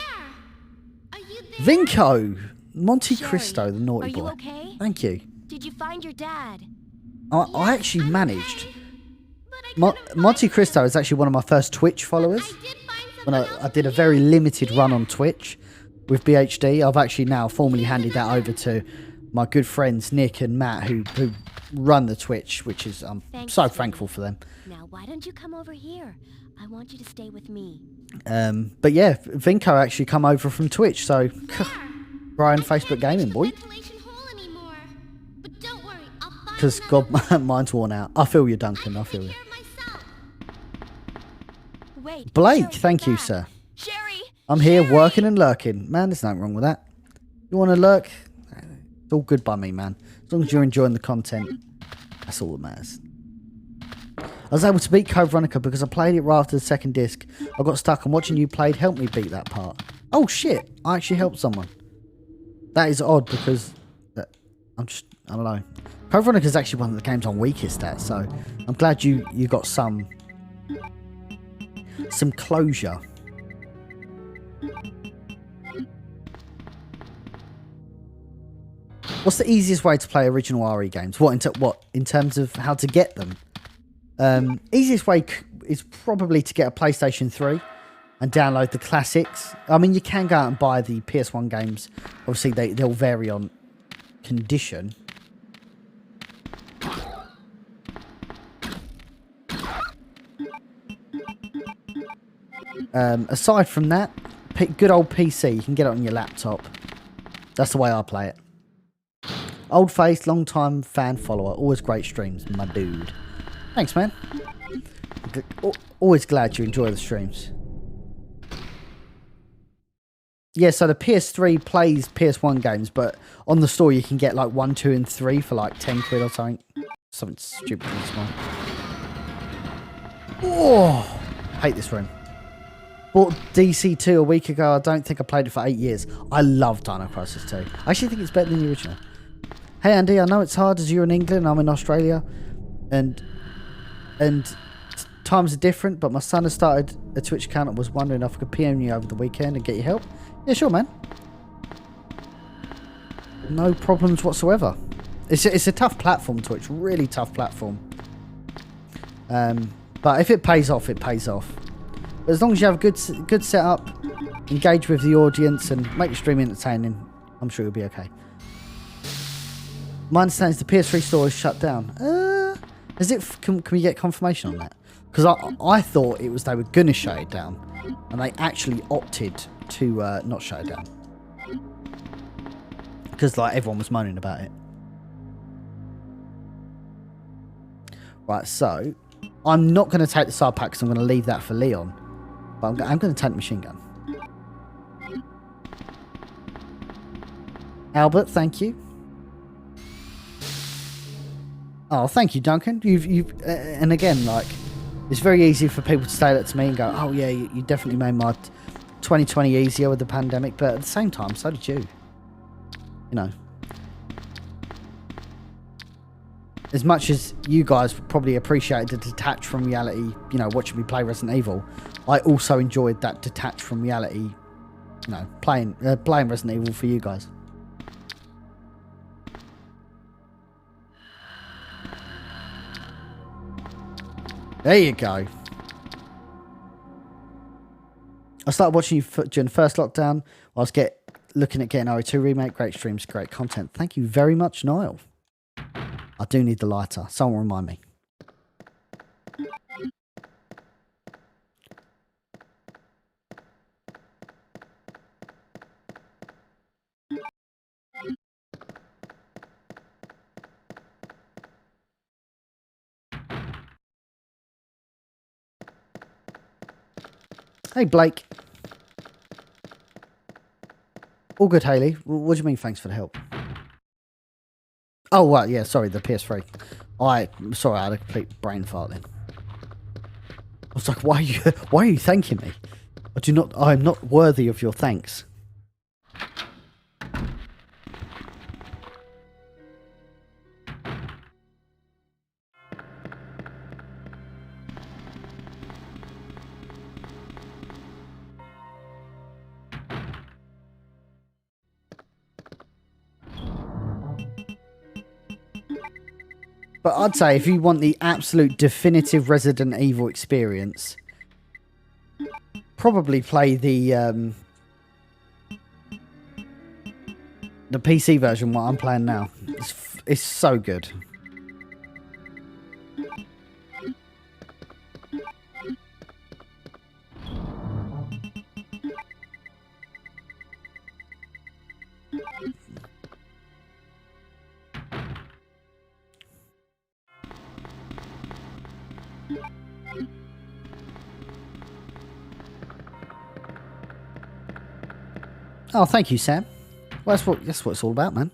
are you there? Vinco! Monte Sherry, Cristo, the naughty are you boy. okay? Thank you. Did you find your dad? I actually managed. Okay, but I couldn't Monte find Cristo him. is actually one of my first Twitch followers. I did find When someone I did a else very here. limited run on Twitch with BHD. I've actually now formally handed that over to my good friends Nick and Matt, who run the Twitch, which is I'm Thanks, so sweetie. thankful for them. Now, why don't you come over here? I want you to stay with me. But yeah, Vinco actually come over from Twitch, so Brian I Facebook can't Gaming, reach the boy. ventilation hole anymore. But don't worry, I'll find Because another God, mine's worn out. I feel you, Duncan. I I feel can you. take care of myself. Wait, Blake, Sherry, thank you, back. sir. Sherry! I'm here Sherry! working and lurking. Man, there's nothing wrong with that. You want to lurk? It's all good by me, man. As long as you're enjoying the content, that's all that matters. I was able to beat Code Veronica because I played it right after the second disc. I got stuck and watching you played helped me beat that part. Oh shit, I actually helped someone. That is odd because I don't know. Code Veronica is actually one of the games I'm weakest at, so I'm glad you got some closure. What's the easiest way to play original RE games? What in terms of how to get them? Easiest way is probably to get a PlayStation 3 and download the classics. I mean, you can go out and buy the PS1 games. Obviously, they'll vary on condition. Aside from that, good old PC. You can get it on your laptop. That's the way I play it. Old face, long time fan follower. Always great streams, my dude. Thanks, man. Always glad you enjoy the streams. Yeah, so the PS3 plays PS1 games, but on the store you can get like 1, 2, and 3 for like 10 quid or something. Something stupid and small. Oh, hate this room. Bought DC2 a week ago. I don't think I played it for 8 years. I love Dino Crisis 2. I actually think it's better than the original. Hey Andy, I know it's hard as you're in England, I'm in Australia, and times are different, but my son has started a Twitch account and was wondering if I could PM you over the weekend and get your help. Yeah, sure, man. No problems whatsoever. It's a tough platform, Twitch, really tough platform. But if it pays off, it pays off. But as long as you have a good setup, engage with the audience, and make your stream entertaining, I'm sure you'll be okay. My understanding is the PS3 store is shut down. Is it? Can we get confirmation on that? Because I thought it was they were gonna shut it down, and they actually opted to not shut it down because like everyone was moaning about it. Right, so I'm not going to take the side pack because I'm going to leave that for Leon, but I'm going to take the machine gun. Albert, thank you. Oh, thank you, Duncan. You've and again, like, it's very easy for people to say that to me and go, "Oh yeah, you definitely made my 2020 easier with the pandemic," but at the same time, so did you. You know, as much as you guys probably appreciated the detached from reality, you know, watching me play Resident Evil, I also enjoyed that detached from reality, you know, playing Resident Evil for you guys. There you go. I started watching you during the first lockdown. I was looking at getting RE2 remake. Great streams, great content. Thank you very much, Niall. I do need the lighter. Someone remind me. Hey, Blake. All good, Haley. What do you mean, thanks for the help? Oh, right, yeah, sorry, the PS3. Sorry, I had a complete brain fart then. I was like, why are you thanking me? I am not worthy of your thanks. But I'd say if you want the absolute definitive Resident Evil experience, probably play the PC version, what I'm playing now. It's so good. Oh, thank you, Sam. Well, that's what it's all about, man.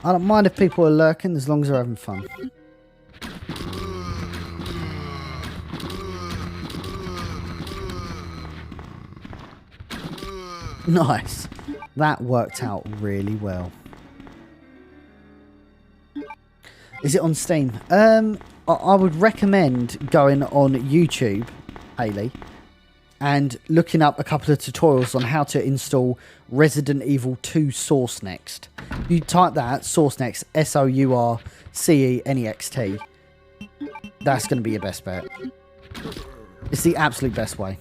I don't mind if people are lurking as long as they're having fun. Nice. That worked out really well. Is it on Steam? I would recommend going on YouTube, Hayley, and looking up a couple of tutorials on how to install Resident Evil 2 Source Next. You type that, Source Next, SOURCENEXT. That's going to be your best bet. It's the absolute best way.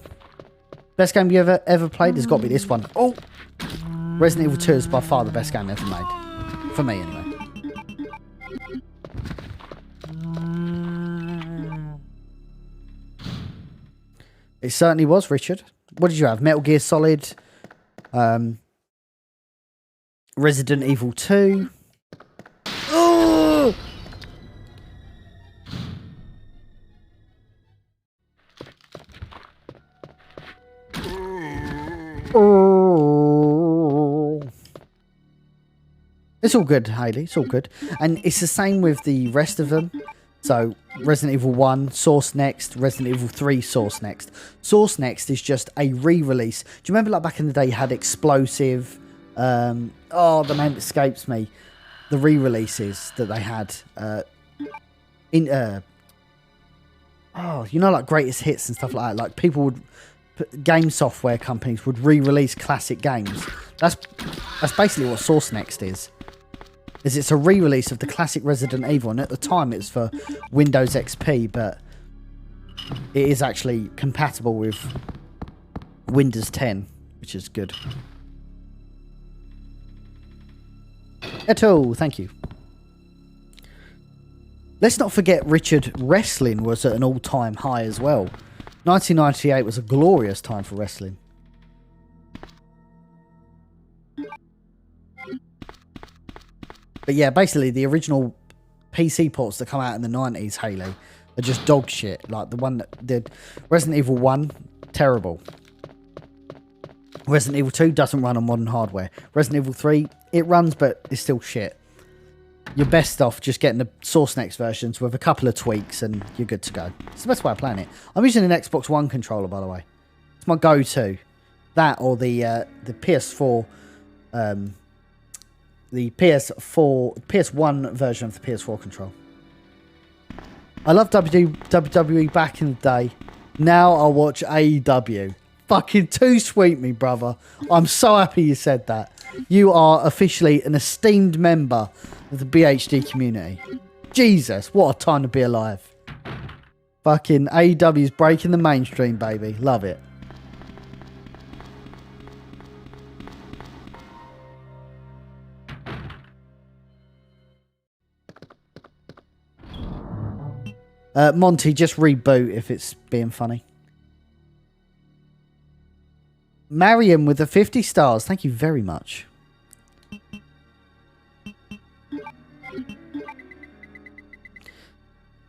Best game you ever played has got to be this one. Oh! Resident Evil 2 is by far the best game ever made. For me, anyway. It certainly was, Richard. What did you have? Metal Gear Solid, Resident Evil 2. Oh! Oh! It's all good, Hayley. It's all good. And it's the same with the rest of them. So, Resident Evil 1, Source Next, Resident Evil 3, Source Next. Source Next is just a re-release. Do you remember, like, back in the day, you had Explosive? Oh, the name escapes me. The re-releases that they had. You know, like, greatest hits and stuff like that. Like, people would... Game software companies would re-release classic games. That's basically what Source Next is. It's a re-release of the classic Resident Evil, and at the time it was for Windows XP, but it is actually compatible with Windows 10, which is good. Eto, thank you. Let's not forget, Richard, wrestling was at an all-time high as well. 1998 was a glorious time for wrestling. But yeah, basically the original PC ports that come out in the 90s, Hayley, are just dog shit. Like the one that did Resident Evil 1, terrible. Resident Evil 2 doesn't run on modern hardware. Resident Evil 3, it runs, but it's still shit. You're best off just getting the Source Next versions with a couple of tweaks and you're good to go. It's the best way of playing it. I'm using an Xbox One controller, by the way. It's my go-to. That or the PS4... the PS1 version of the PS4 control. I love WWE back in the day. Now I watch AEW. Fucking too sweet, me brother. I'm so happy you said that. You are officially an esteemed member of the BHD community. Jesus, what a time to be alive. Fucking AEW's breaking the mainstream, baby. Love it. Monty, just reboot if it's being funny. Mariam with the 50 stars. Thank you very much.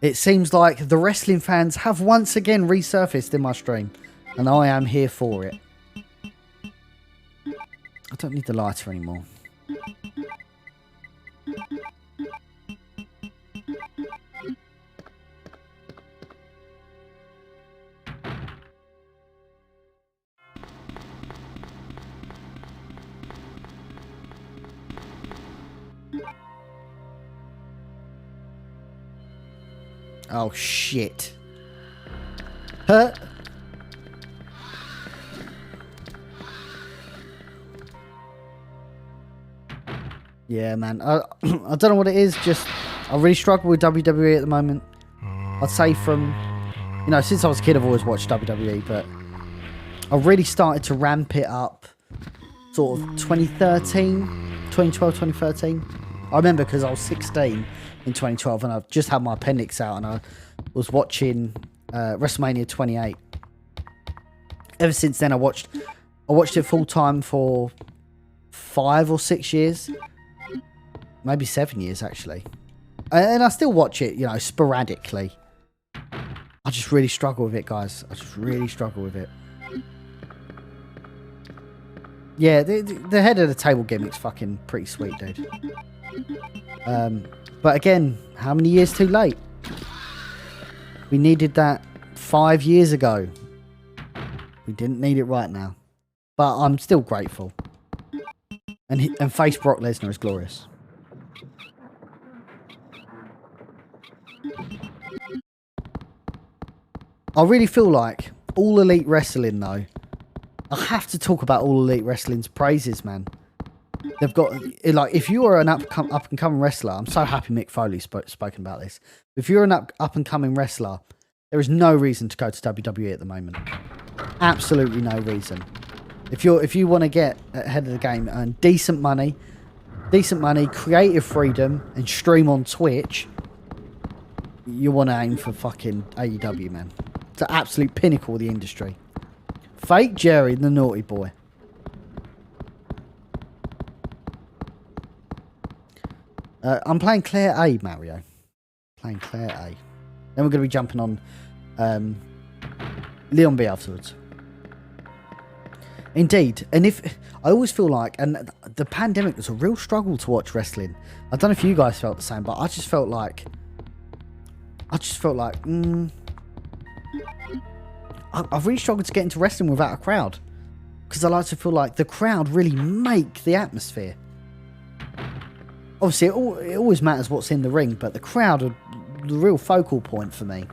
It seems like the wrestling fans have once again resurfaced in my stream, and I am here for it. I don't need the lighter anymore. Oh, shit. Huh? Yeah, man. I don't know what it is. Just, I really struggle with WWE at the moment. I'd say from, you know, since I was a kid, I've always watched WWE, but I really started to ramp it up sort of 2013, 2012, 2013. I remember because I was 16 in 2012 and I just had my appendix out and I was watching WrestleMania 28. Ever since then, I watched it full time for 5 or 6 years, maybe 7 years actually, and I still watch it, you know, sporadically. I I just really struggle with it, guys. I just really struggle with it. Yeah, the head of the table gimmick's fucking pretty sweet, dude. But again, how many years too late? We needed that 5 years ago. We didn't need it right now. But I'm still grateful. And face Brock Lesnar is glorious. I really feel like All Elite Wrestling, though, I have to talk about All Elite Wrestling's praises, man. They've got, like, if you are an up-and-coming wrestler, I'm so happy Mick Foley's spoken about this. If you're an up-and-coming wrestler, there is no reason to go to WWE at the moment. Absolutely no reason. If you want to get ahead of the game, earn decent money, creative freedom, and stream on Twitch, you want to aim for fucking AEW, man. It's the absolute pinnacle of the industry. Fake Jerry, the naughty boy. I'm playing Claire A, Mario. Playing Claire A. Then we're going to be jumping on Leon B afterwards. Indeed. And if I always feel like, and the pandemic was a real struggle to watch wrestling. I don't know if you guys felt the same, but I just felt like I've really struggled to get into wrestling without a crowd, because I like to feel like the crowd really make the atmosphere. Obviously, it always matters what's in the ring, but the crowd are the real focal point for me.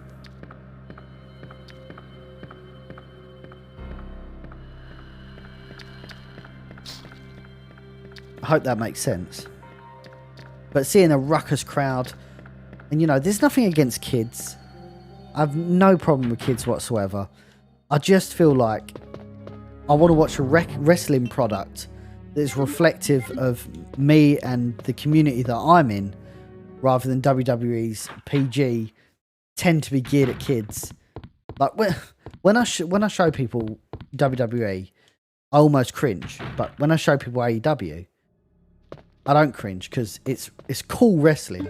I hope that makes sense. But seeing a ruckus crowd, and you know, there's nothing against kids. I have no problem with kids whatsoever. I just feel like I want to watch a wrestling product that's reflective of me and the community that I'm in, rather than WWE's PG tend to be geared at kids. Like when I show people WWE, I almost cringe. But when I show people AEW, I don't cringe, because it's cool wrestling.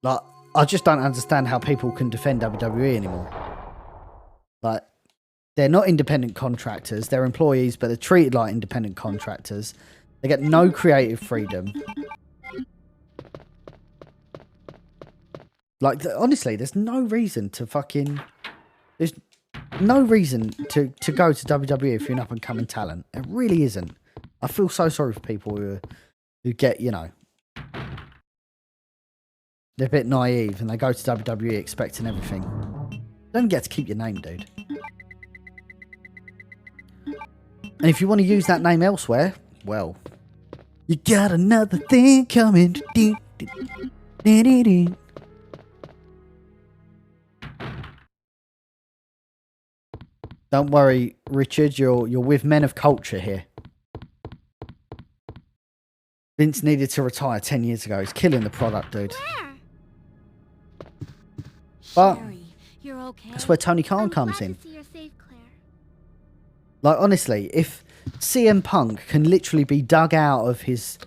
Like, I just don't understand how people can defend WWE anymore. Like, they're not independent contractors. They're employees, but they're treated like independent contractors. They get no creative freedom. Like, honestly, there's no reason to fucking... There's no reason to go to WWE if you're an up-and-coming talent. It really isn't. I feel so sorry for people who get, you know... They're a bit naive and they go to WWE expecting everything. You don't get to keep your name, dude. And if you want to use that name elsewhere, well, you got another thing coming. Don't worry, Richard, you're with men of culture here. Vince needed to retire 10 years ago. He's killing the product, dude. Claire! But Sherry, you're okay? that's where Tony Khan I'm comes glad in. to see you're safe, Claire. Like, honestly, if CM Punk can literally be dug out of his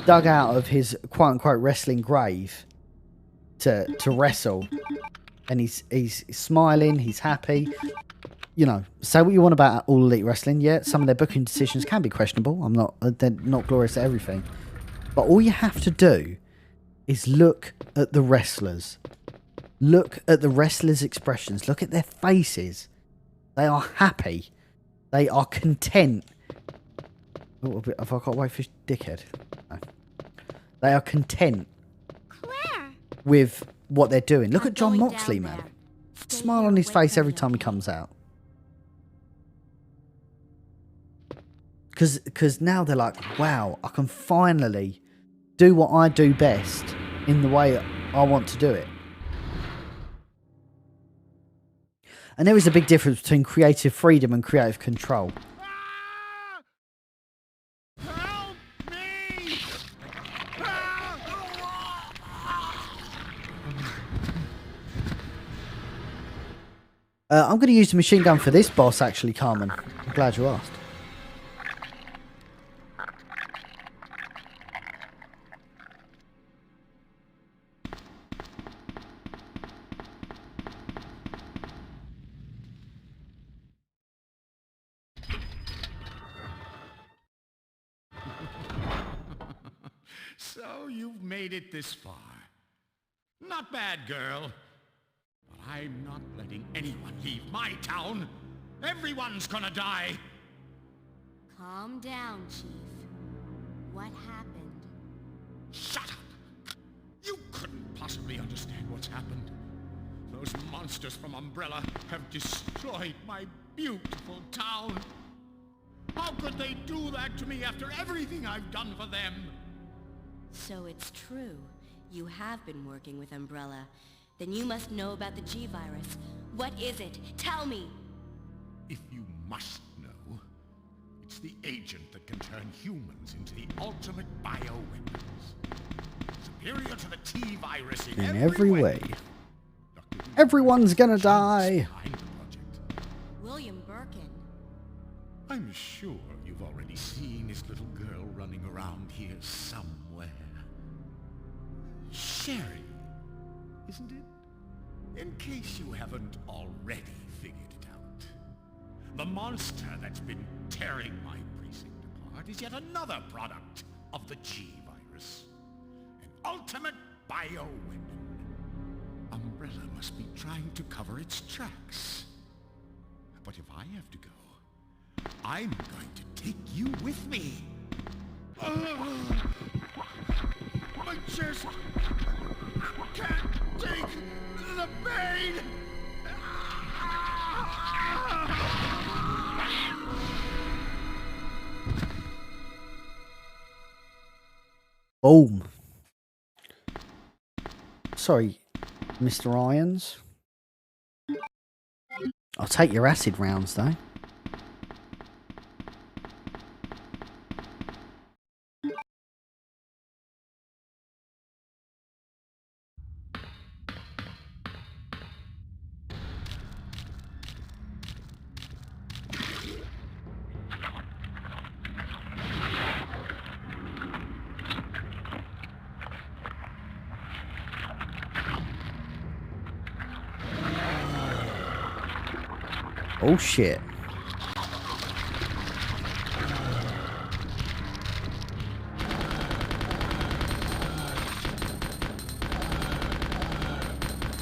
quote unquote wrestling grave to wrestle, and he's smiling, he's happy, you know, say what you want about All Elite Wrestling. Yeah, some of their booking decisions can be questionable. They're not glorious at everything, but all you have to do is look at the wrestlers. Look at the wrestlers' expressions. Look at their faces. They are happy. They are content. Oh, have I got to wait for dickhead? No. They are content Claire! with what they're doing. Look I'm at John going Moxley, down man. there. Stay Smile here, on his wait face for every me, time he okay? comes out. Because now they're like, wow, I can finally do what I do best in the way I want to do it. And there is a big difference between creative freedom and creative control. Help me! I'm going to use the machine gun for this boss, actually, Carmen. I'm glad you asked. So you've made it this far. Not bad, girl. But I'm not letting anyone leave my town. Everyone's gonna die. Calm down, Chief. What happened? Shut up! You couldn't possibly understand what's happened. Those monsters from Umbrella have destroyed my beautiful town. How could they do that to me after everything I've done for them? So it's true. You have been working with Umbrella. Then you must know about the G-Virus. What is it? Tell me! If you must know, it's the agent that can turn humans into the ultimate bioweapons. Superior to the T-Virus in every way. Everyone's gonna die. William Birkin. I'm sure you've already seen his little girl running around here somewhere. Sherry, isn't it? In case you haven't already figured it out. The monster that's been tearing my precinct apart is yet another product of the G-Virus. An ultimate bioweapon. Umbrella must be trying to cover its tracks. But if I have to go, I'm going to take you with me. My chest can't take the pain. Boom. Sorry, Mr. Irons. I'll take your acid rounds, though. Oh shit.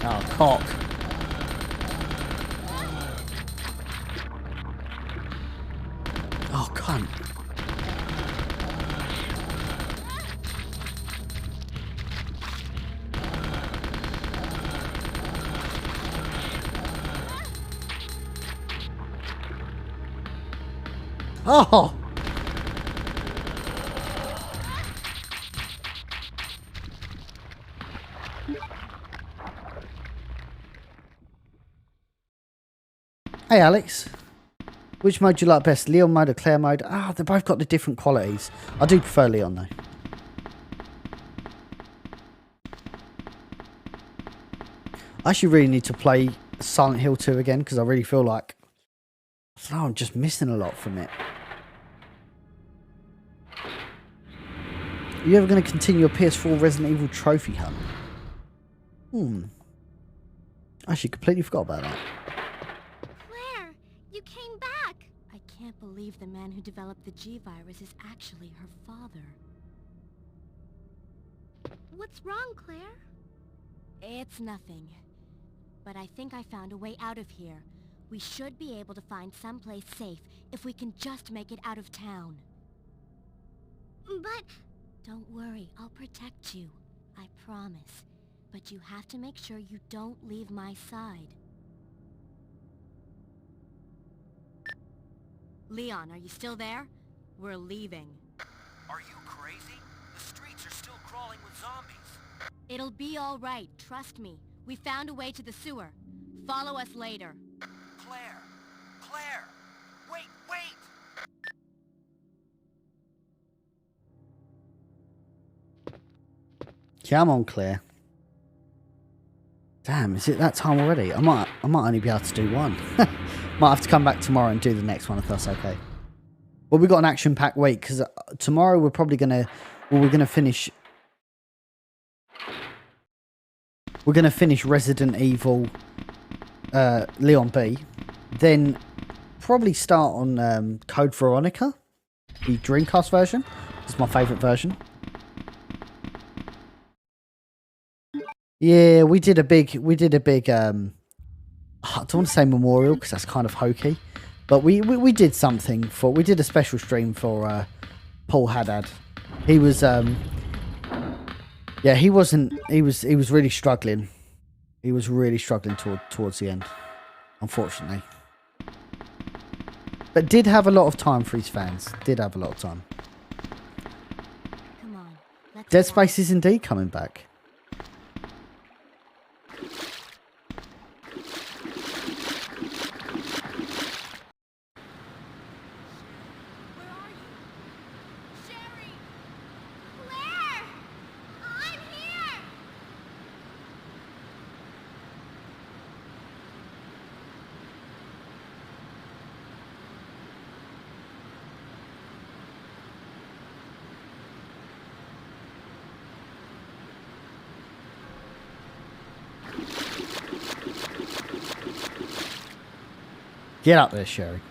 Oh, cock. Oh, cunt. Oh! Hey Alex, which mode do you like best, Leon mode or Claire mode? Ah, they've both got the different qualities. I do prefer Leon though. I actually really need to play Silent Hill 2 again because I really feel like I'm just missing a lot from it. Are you ever going to continue your PS4 Resident Evil trophy hunt? I actually completely forgot about that. Claire, you came back! I can't believe the man who developed the G-Virus is actually her father. What's wrong, Claire? It's nothing. But I think I found a way out of here. We should be able to find someplace safe if we can just make it out of town. But... Don't worry, I'll protect you. I promise. But you have to make sure you don't leave my side. Leon, are you still there? We're leaving. Are you crazy? The streets are still crawling with zombies. It'll be all right, trust me. We found a way to the sewer. Follow us later. Claire! Claire! Wait, wait! Come on, Claire. Damn, is it that time already? I might only be able to do one. Might have to come back tomorrow and do the next one if that's okay. Well, we've got an action-packed week because tomorrow we're probably gonna finish. We're gonna finish Resident Evil, Leon B, then probably start on Code Veronica, the Dreamcast version. It's my favourite version. Yeah, we did a big I don't want to say memorial because that's kind of hokey, but we did something for, we did a special stream for Paul Haddad. He was yeah, he was really struggling. He was really struggling towards the end, unfortunately. But did have a lot of time for his fans. Did have a lot of time. Come on, let's Dead go. Space is indeed coming back. Where are you? Sherry! Claire! I'm here! Get up there, Sherry.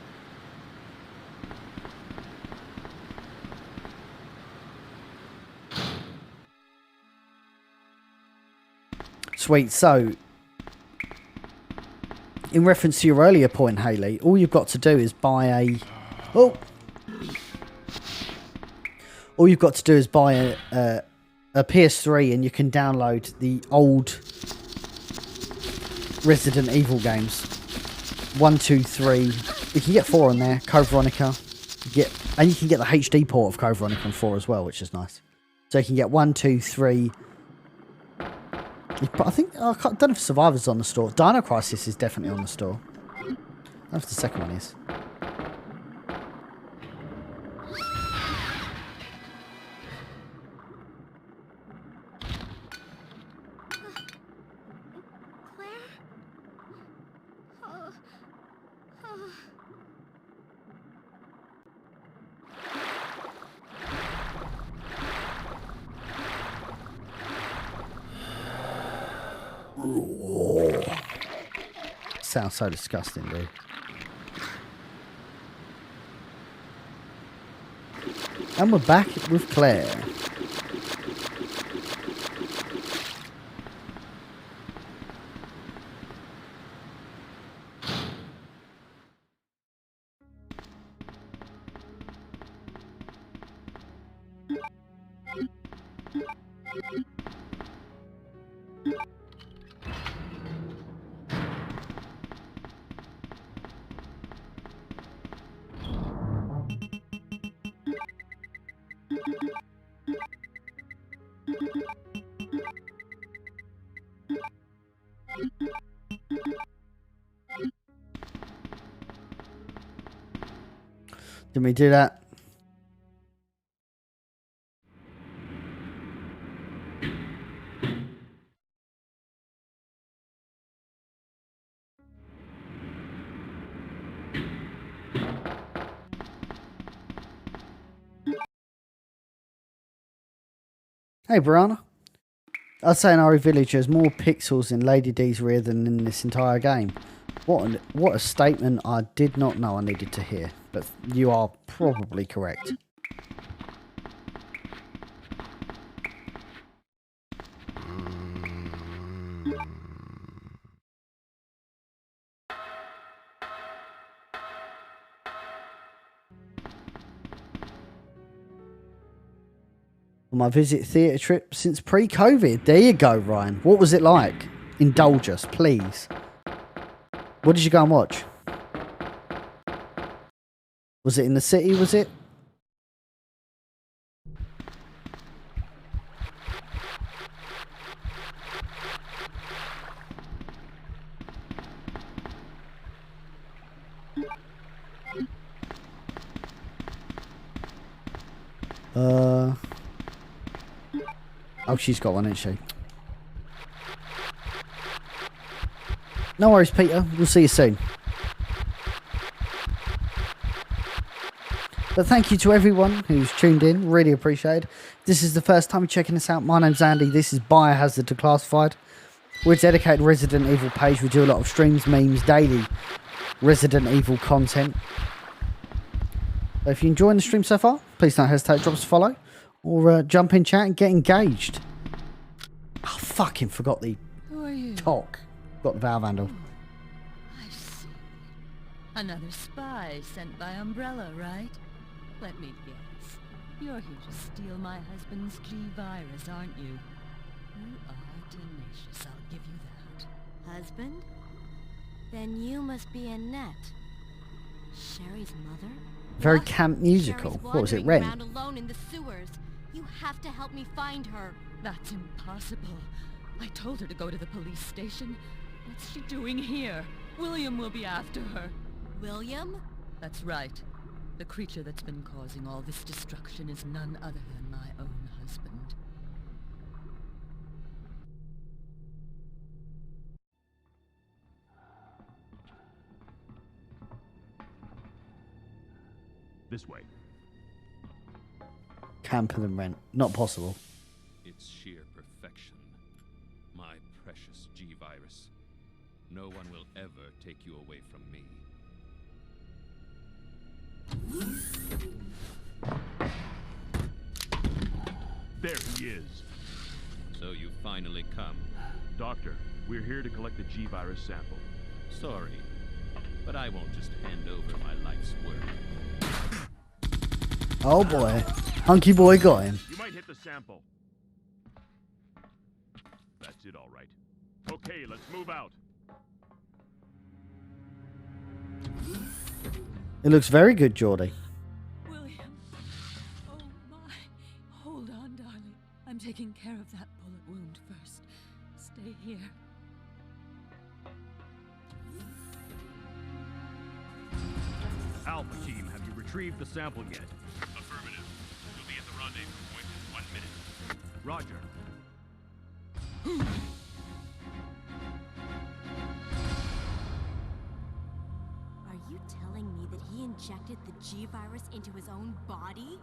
Sweet. So, in reference to your earlier point, Haley, all you've got to do is buy a... Oh! All you've got to do is buy a PS3 and you can download the old Resident Evil games. 1, 2, 3. You can get 4 on there. Code Veronica. And you can get the HD port of Code Veronica on 4 as well, which is nice. So you can get 1, 2, 3. I think, I don't know if Survivor's on the store. Dino Crisis is definitely on the store. I don't know if the second one is. Claire? Oh. Oh. Sounds so disgusting, dude. And we're back with Claire. Did we do that? Hey, Brianna. I'd say in RE Village there's more pixels in Lady D's rear than in this entire game. What a statement I did not know I needed to hear. But you are probably correct. My visit theatre trip since pre-COVID. There you go, Ryan. What was it like? Indulge us, please. What did you go and watch? Was it in the city, was it? Oh, she's got one, isn't she? No worries, Peter. We'll see you soon. But thank you to everyone who's tuned in. Really appreciate it. If this is the first time you're checking us out, my name's Andy. This is Biohazard Declassified. We're a dedicated Resident Evil page. We do a lot of streams, memes, daily Resident Evil content. So if you're enjoying the stream so far, please don't hesitate to drop us a follow or jump in chat and get engaged. Oh, fucking forgot the Who are you? cock. Got the valve handle. I see. Another spy sent by Umbrella, right? Let me guess. You're here to steal my husband's G-Virus, aren't you? You are tenacious, I'll give you that. Husband? Then you must be Annette. Sherry's mother? Very What? camp musical. Sherry's What was it, wandering Rent? around alone in the sewers. You have to help me find her. That's impossible. I told her to go to the police station. What's she doing here? William will be after her. William? That's right. The creature that's been causing all this destruction is none other than my own husband. This way. Camper than Rent. Not possible. It's sheer perfection. My precious G-Virus. No one will ever take you away from me. There he is. So you finally come. Doctor, we're here to collect the G-Virus sample. Sorry, but I won't just hand over my life's work. Oh boy. Hunky boy got him. You might hit the sample. That's it, all right. Okay, let's move out. It looks very good, Geordie. William. Oh my. Hold on, darling. I'm taking care of that bullet wound first. Stay here. Alpha team, have you retrieved the sample yet? Affirmative. You'll be at the rendezvous point in 1 minute. Roger. Are you telling me that he injected the G-Virus into his own body?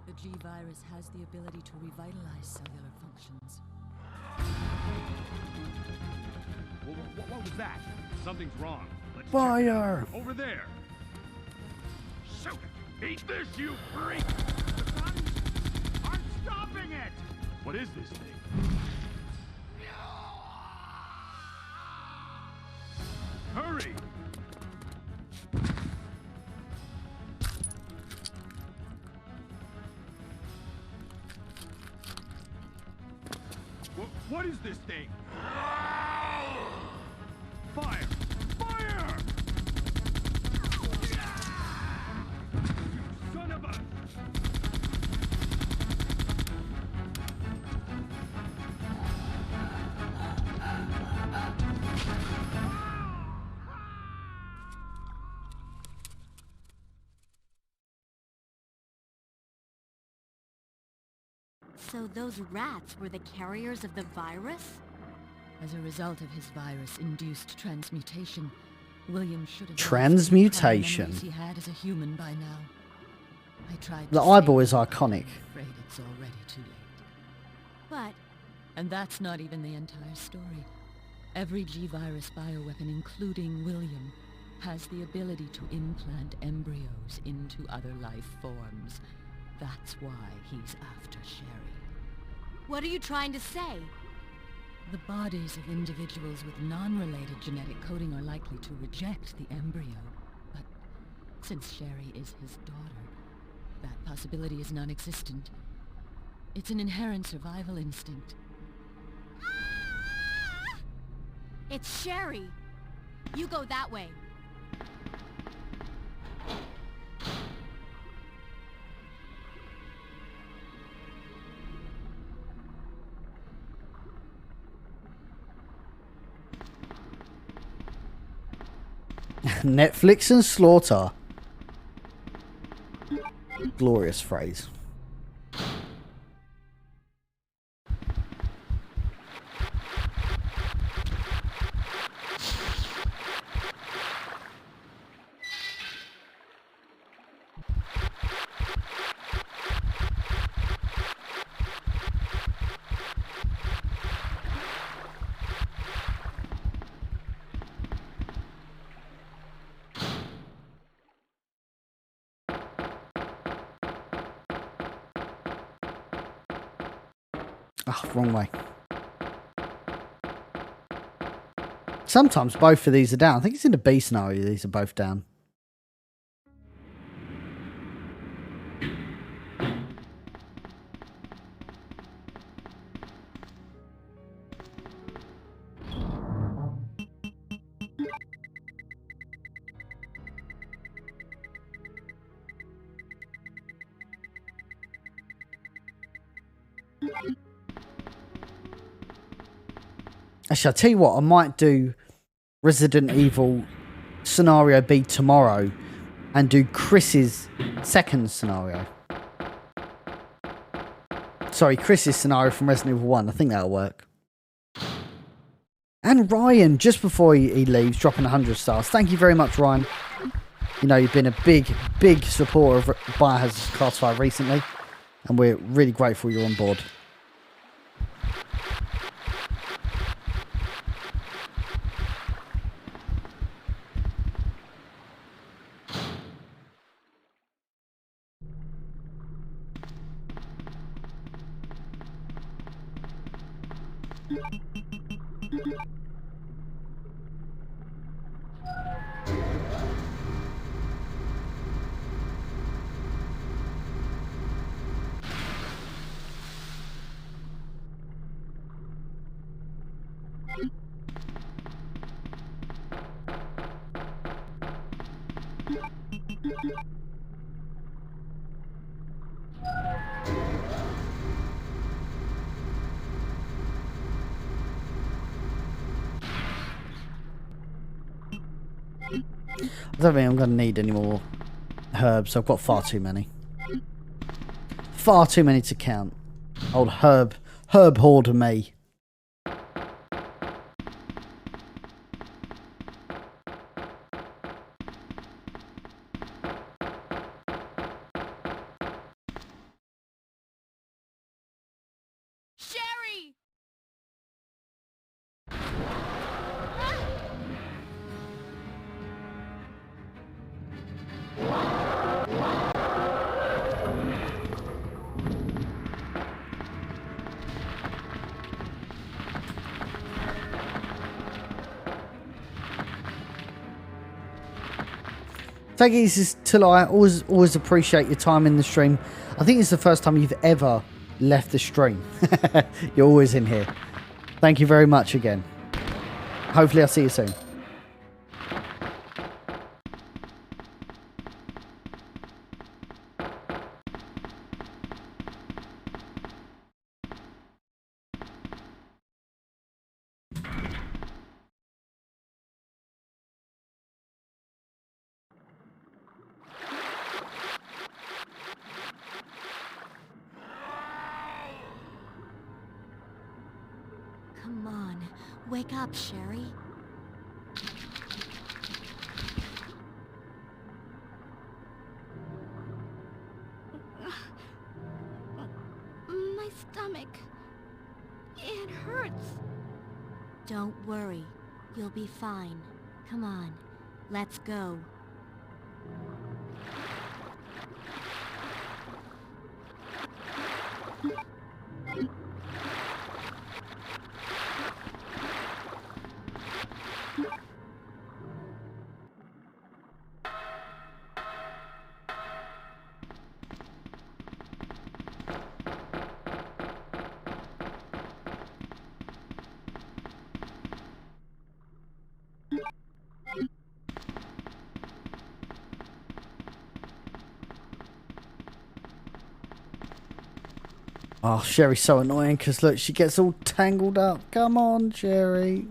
The G-Virus has the ability to revitalize cellular functions. What was that? Something's wrong. Let's Fire! check. Over there. Shoot it! Eat this, you freak! The guns aren't stopping it! What is this thing? Hurry! What is this thing? Fire! Fire! Son of a... So those rats were the carriers of the virus? As a result of his virus-induced transmutation, William should have Transmutation. lost the prior memories he had as a human by now. I tried The to eyeball save is him, iconic. but I'm afraid it's already too late. But And that's not even the entire story. Every G-Virus bioweapon, including William, has the ability to implant embryos into other life forms. That's why he's after Sherry. what are you trying to say? The bodies of individuals with non-related genetic coding are likely to reject the embryo, but since Sherry is his daughter, that possibility is non-existent. It's an inherent survival instinct. It's Sherry. You go that way. Netflix and slaughter. Glorious phrase. Oh, wrong way. Sometimes both of these are down. I think it's in the B scenario these are both down. Actually, I'll tell you what, I might do Resident Evil Scenario B tomorrow and do Chris's second scenario. Sorry, Chris's scenario from Resident Evil 1. I think that'll work. And Ryan, just before he leaves, dropping 100 stars. Thank you very much, Ryan. You know, you've been a big, big supporter of Biohazard Classified recently, and we're really grateful you're on board. I don't think I'm going to need any more herbs. I've got far too many. Far too many to count. Old herb hoarder me. Sherry! Take it easy, Tilai. Always appreciate your time in the stream. I think it's the first time you've ever left the stream. You're always in here. Thank you very much again. Hopefully I'll see you soon. Come on, wake up, Sherry. My stomach. It hurts. Don't worry, you'll be fine. Come on, let's go. Oh, Sherry's so annoying because look, she gets all tangled up. Come on, Sherry.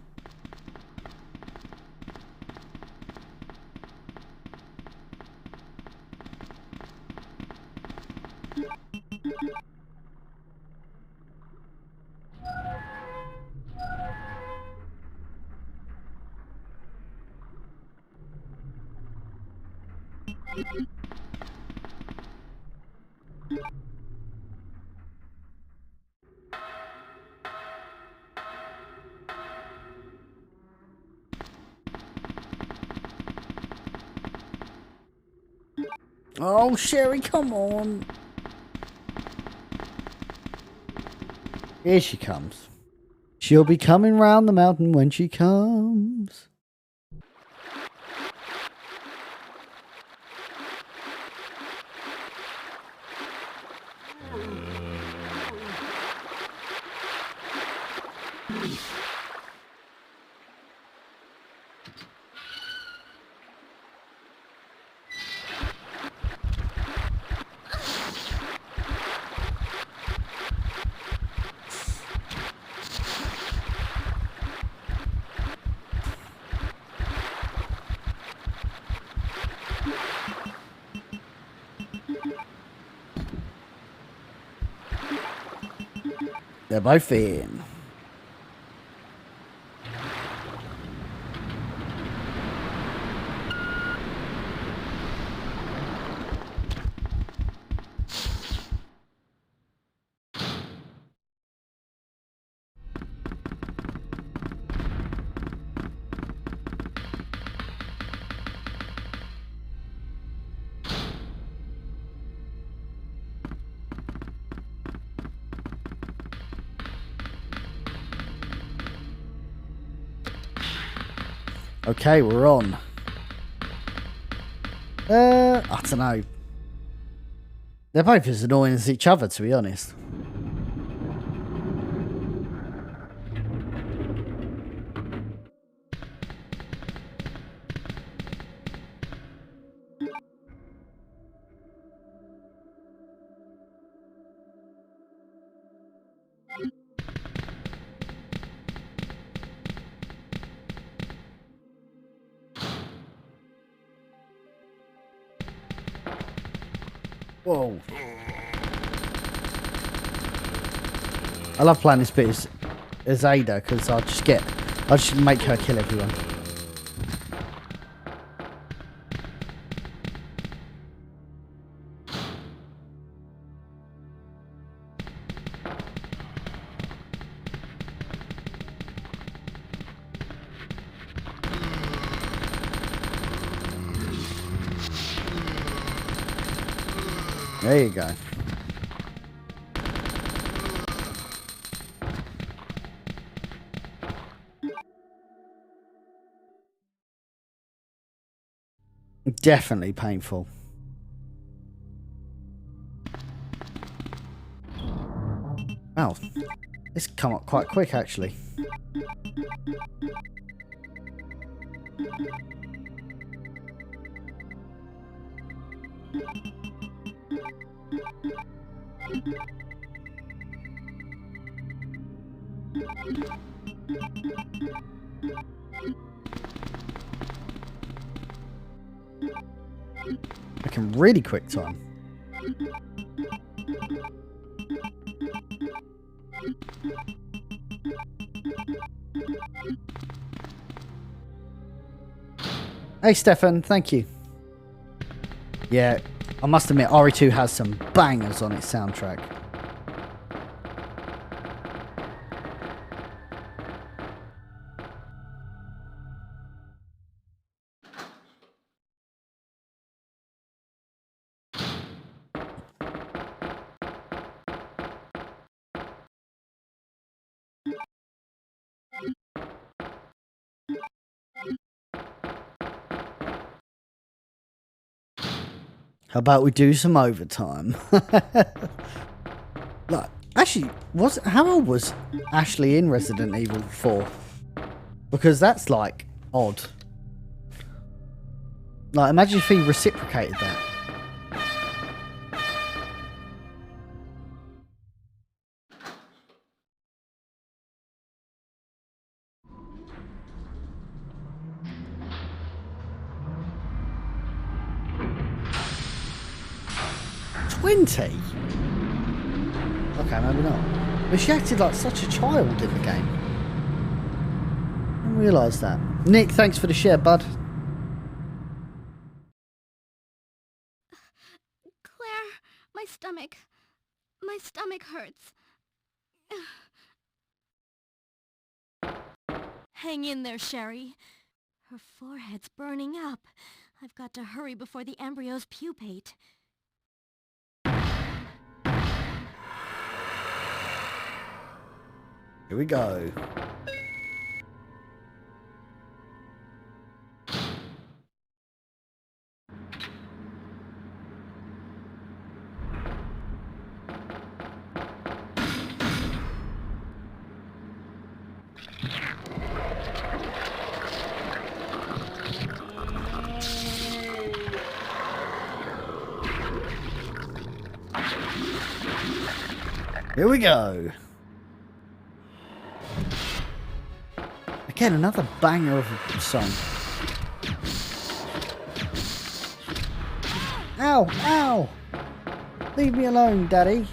Oh, Sherry, come on. Here she comes. She'll be coming round the mountain when she comes. They're both in. Okay, we're on. I don't know. They're both as annoying as each other, to be honest. Whoa. I love playing this bit as Ada because I'll just make her kill everyone. There you go. Definitely painful. Wow, this come up quite quick actually. Making really quick time. Hey Stefan, thank you. Yeah, I must admit RE2 has some bangers on its soundtrack. How about we do some overtime? Like, actually, how old was Ashley in Resident Evil 4? Because that's like odd. Like, imagine if he reciprocated that. Okay, maybe not. But she acted like such a child in the game. I didn't realise that. Nick, thanks for the share, bud. Claire, my stomach hurts. Hang in there, Sherry. Her forehead's burning up. I've got to hurry before the embryos pupate. Here we go. Here we go. Again, another banger of a song. Ow, ow! Leave me alone, Daddy.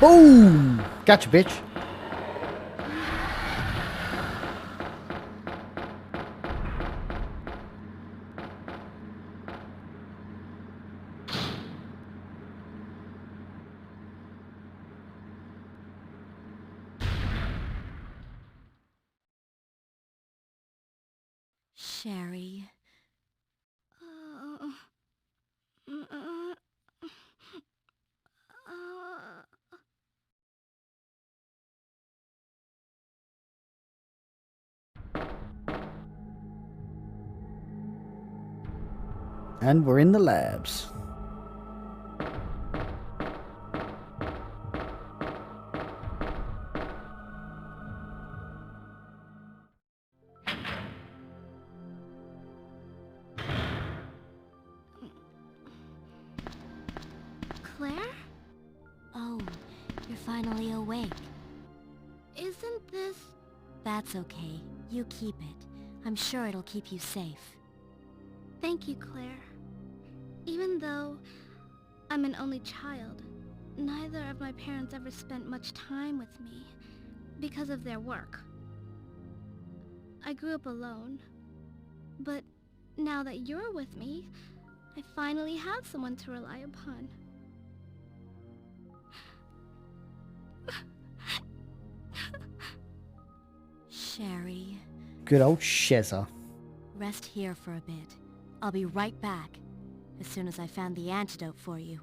Boom! Gotcha, bitch. Sherry. And we're in the labs. Claire? Oh, you're finally awake. Isn't this... That's okay. You keep it. I'm sure it'll keep you safe. Thank you, Claire. Even though I'm an only child, neither of my parents ever spent much time with me because of their work. I grew up alone, but now that you're with me, I finally have someone to rely upon. Sherry. Good old Shezza. Rest here for a bit. I'll be right back, as soon as I found the antidote for you.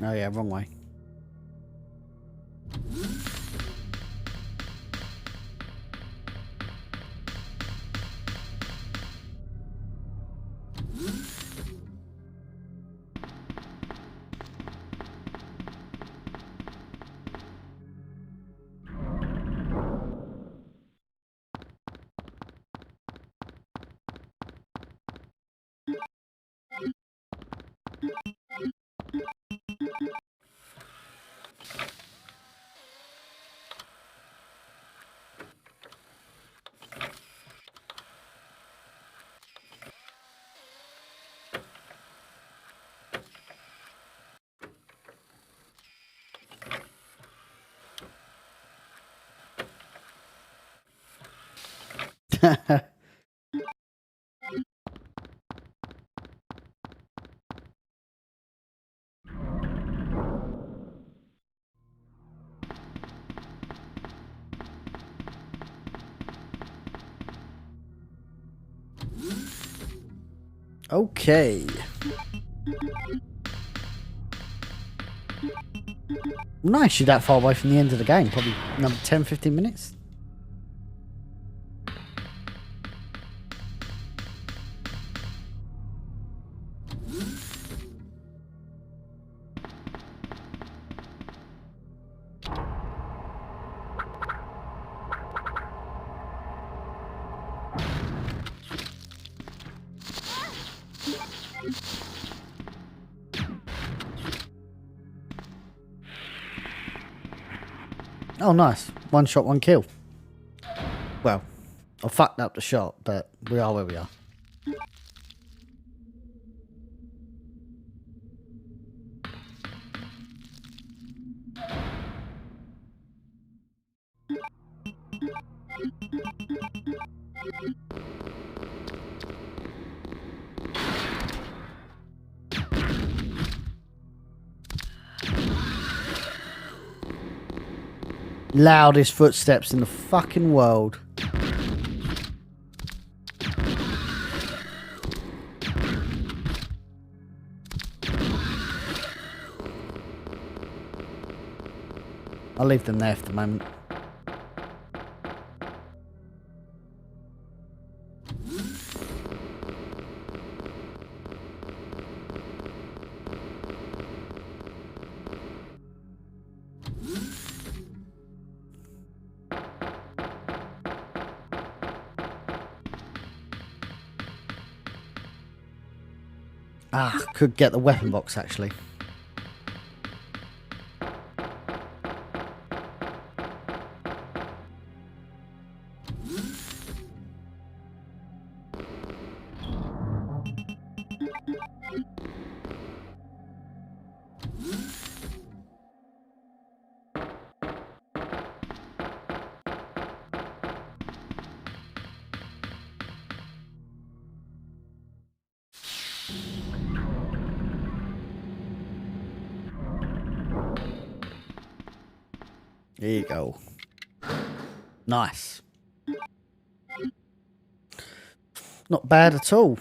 Oh yeah, wrong way. Okay. Nice, you're that far away from the end of the game. Probably another 10-15 minutes. Oh, nice. One shot, one kill. Well, I fucked up the shot, but we are where we are. Loudest footsteps in the fucking world. I'll leave them there for the moment. Ah, could get the weapon box actually. There you go. Nice. Not bad at all.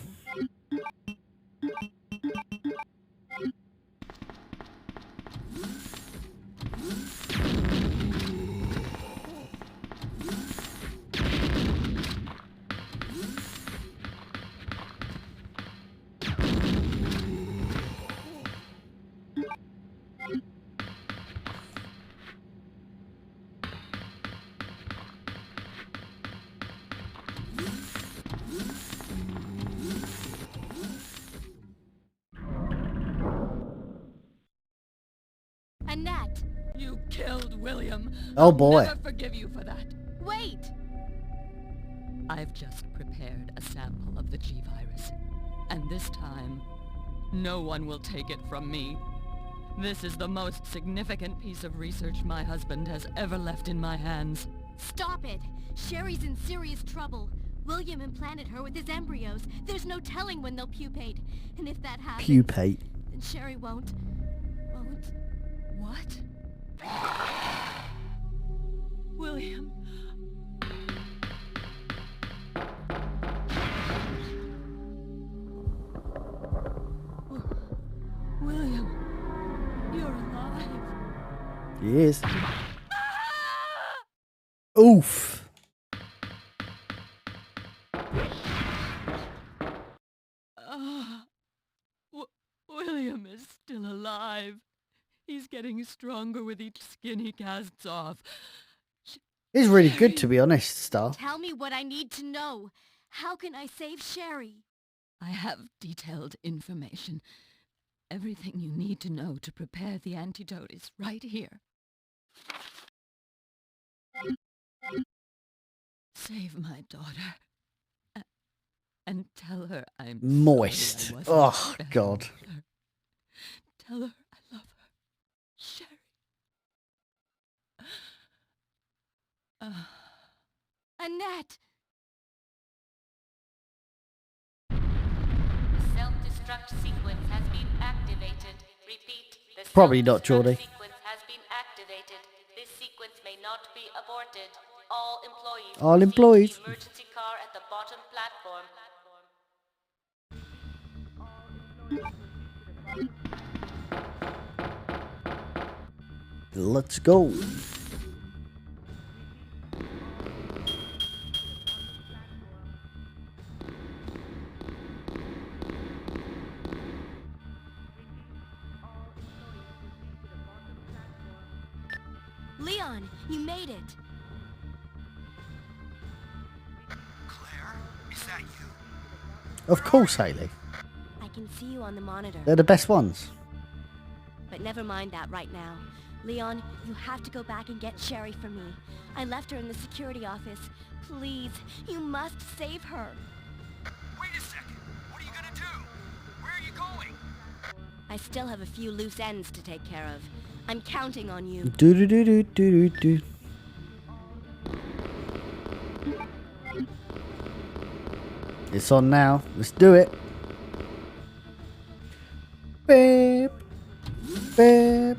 Annette! You killed William. Oh boy. I'll never forgive you for that. Wait! I've just prepared a sample of the G-Virus. And this time, no one will take it from me. This is the most significant piece of research my husband has ever left in my hands. Stop it! Sherry's in serious trouble. William implanted her with his embryos. There's no telling when they'll pupate. And if that happens... Pupate. Then Sherry won't... What? William. William, you're alive. He is. Oof. William is still alive. He's getting stronger with each skin he casts off. He's really good, to be honest, Star. Tell me what I need to know. How can I save Sherry? I have detailed information. Everything you need to know to prepare the antidote is right here. Save my daughter. And tell her I'm moist. Sorry I wasn't Oh, better God. with her. Tell her I love her. Sherry. Annette! Self-destruct sequence has been activated. Repeat, the Probably not, Geordie. sequence has been activated. This sequence may not be aborted. All employees All proceed to employees. the emergency car at the bottom platform. Let's go. Leon, you made it. Claire, is that you? Of course, Hayley. I can see you on the monitor. They're the best ones. But never mind that right now. Leon, you have to go back and get Sherry for me. I left her in the security office. Please, you must save her. Wait a second! What are you gonna do? Where are you going? I still have a few loose ends to take care of. I'm counting on you. Do do do do do do do. It's on now. Let's do it. Beep. Beep.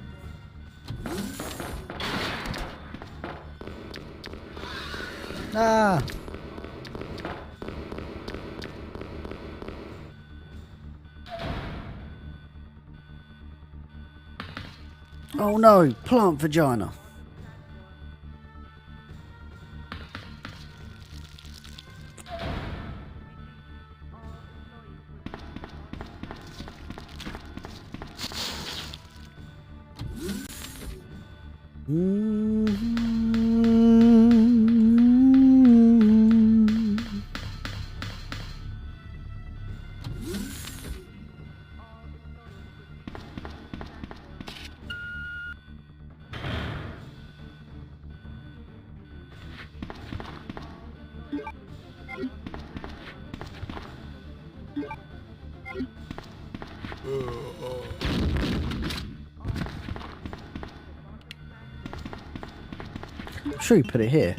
Ah. Oh no, plant vagina. I'm sure you put it here.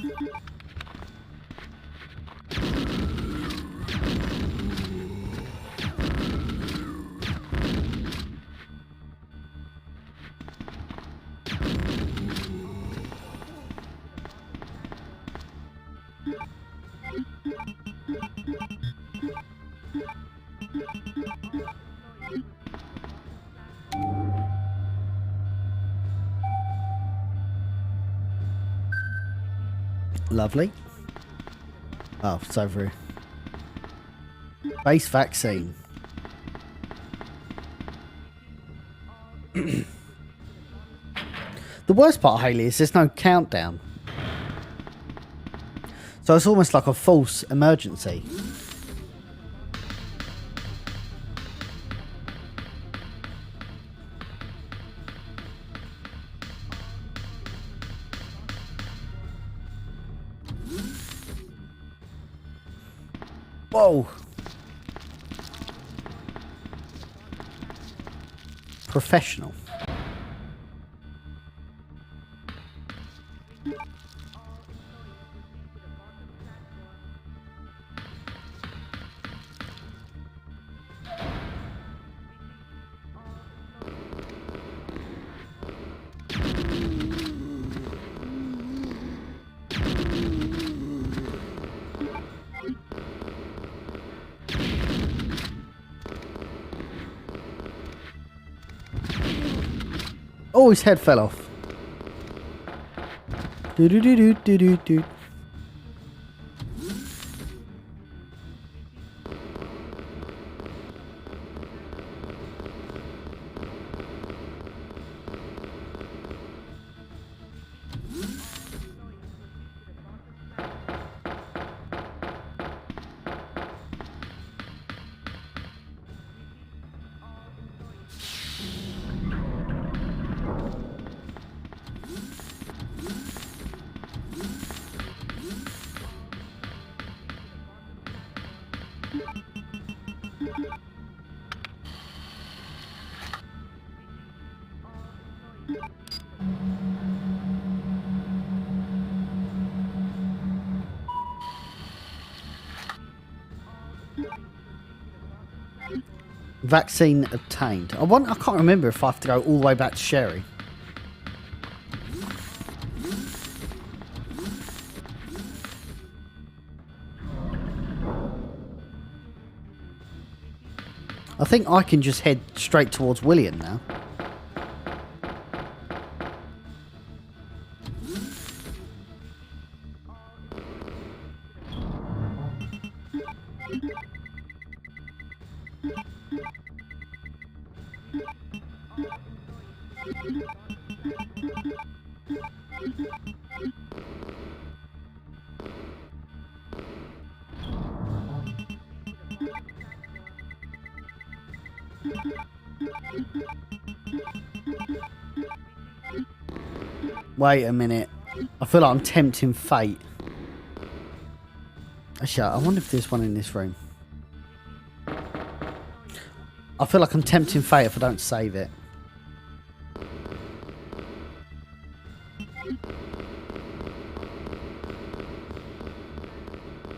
Lovely. Oh, it's over here. Base vaccine. The worst part, Haley, is there's no countdown. So it's almost like a false emergency. Whoa. Professional. Oh, his head fell off. Do do do do do do do. Vaccine obtained. I can't remember if I have to go all the way back to Sherry. I think I can just head straight towards William now. Wait a minute. I feel like I'm tempting fate. Actually, I wonder if there's one in this room. I feel like I'm tempting fate if I don't save it.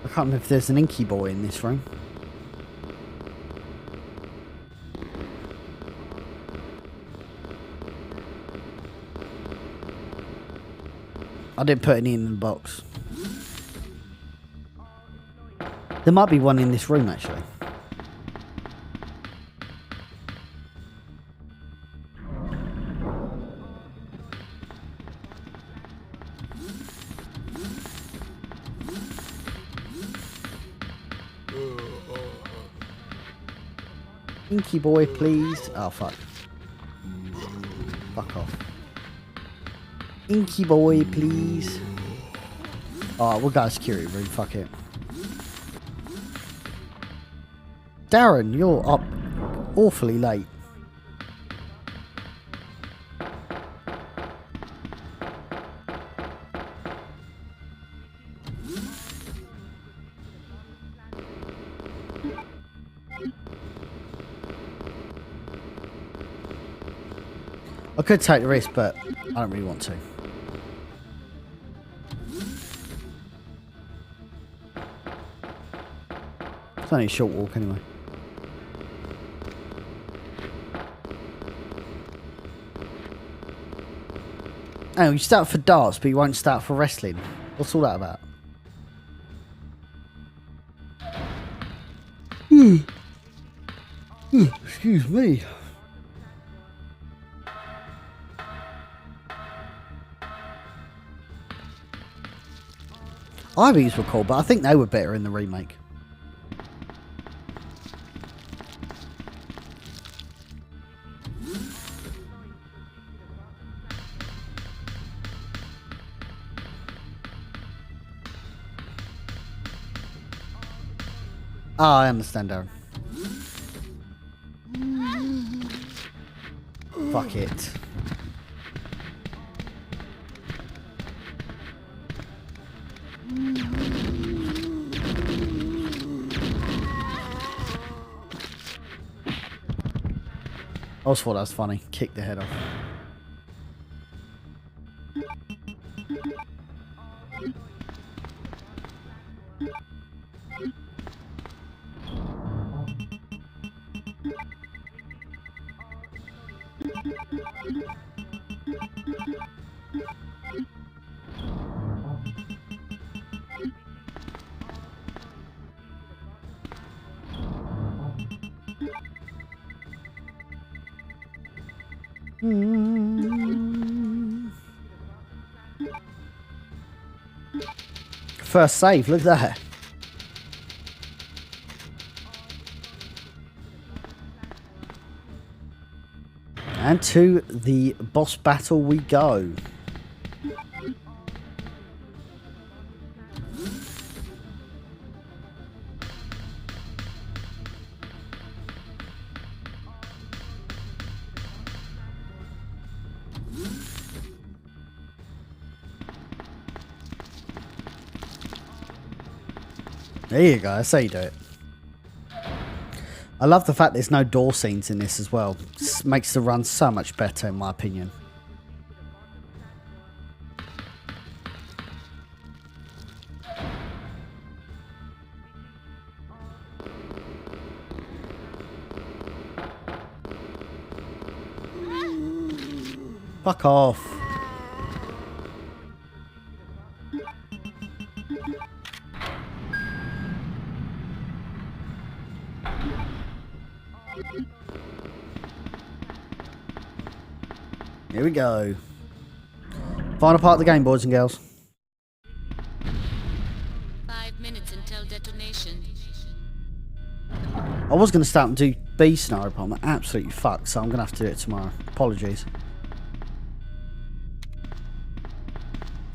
I can't remember if there's an inky boy in this room. I didn't put any in the box. There might be one in this room, actually. Inky boy, please. Oh, fuck. Fuck off. Inky boy, please. Alright, we'll go to security room. Fuck it. Darren, you're up awfully late. I could take the risk, but I don't really want to. It's only a short walk anyway. Oh, you start for darts, but you won't start for wrestling. What's all that about? Excuse me. Ivies were cool, but I think they were better in the remake. Oh, I understand, Darren. Fuck it. I just thought that was funny. Kick the head off. First save, look at that. And to the boss battle we go. There you go, that's how you do it. I love the fact there's no door scenes in this as well. This makes the run so much better in my opinion. Fuck off. Here we go. Final part of the game, boys and girls. 5 minutes until detonation. I was going to start and do B scenario, but I'm absolutely fucked, so I'm going to have to do it tomorrow. Apologies.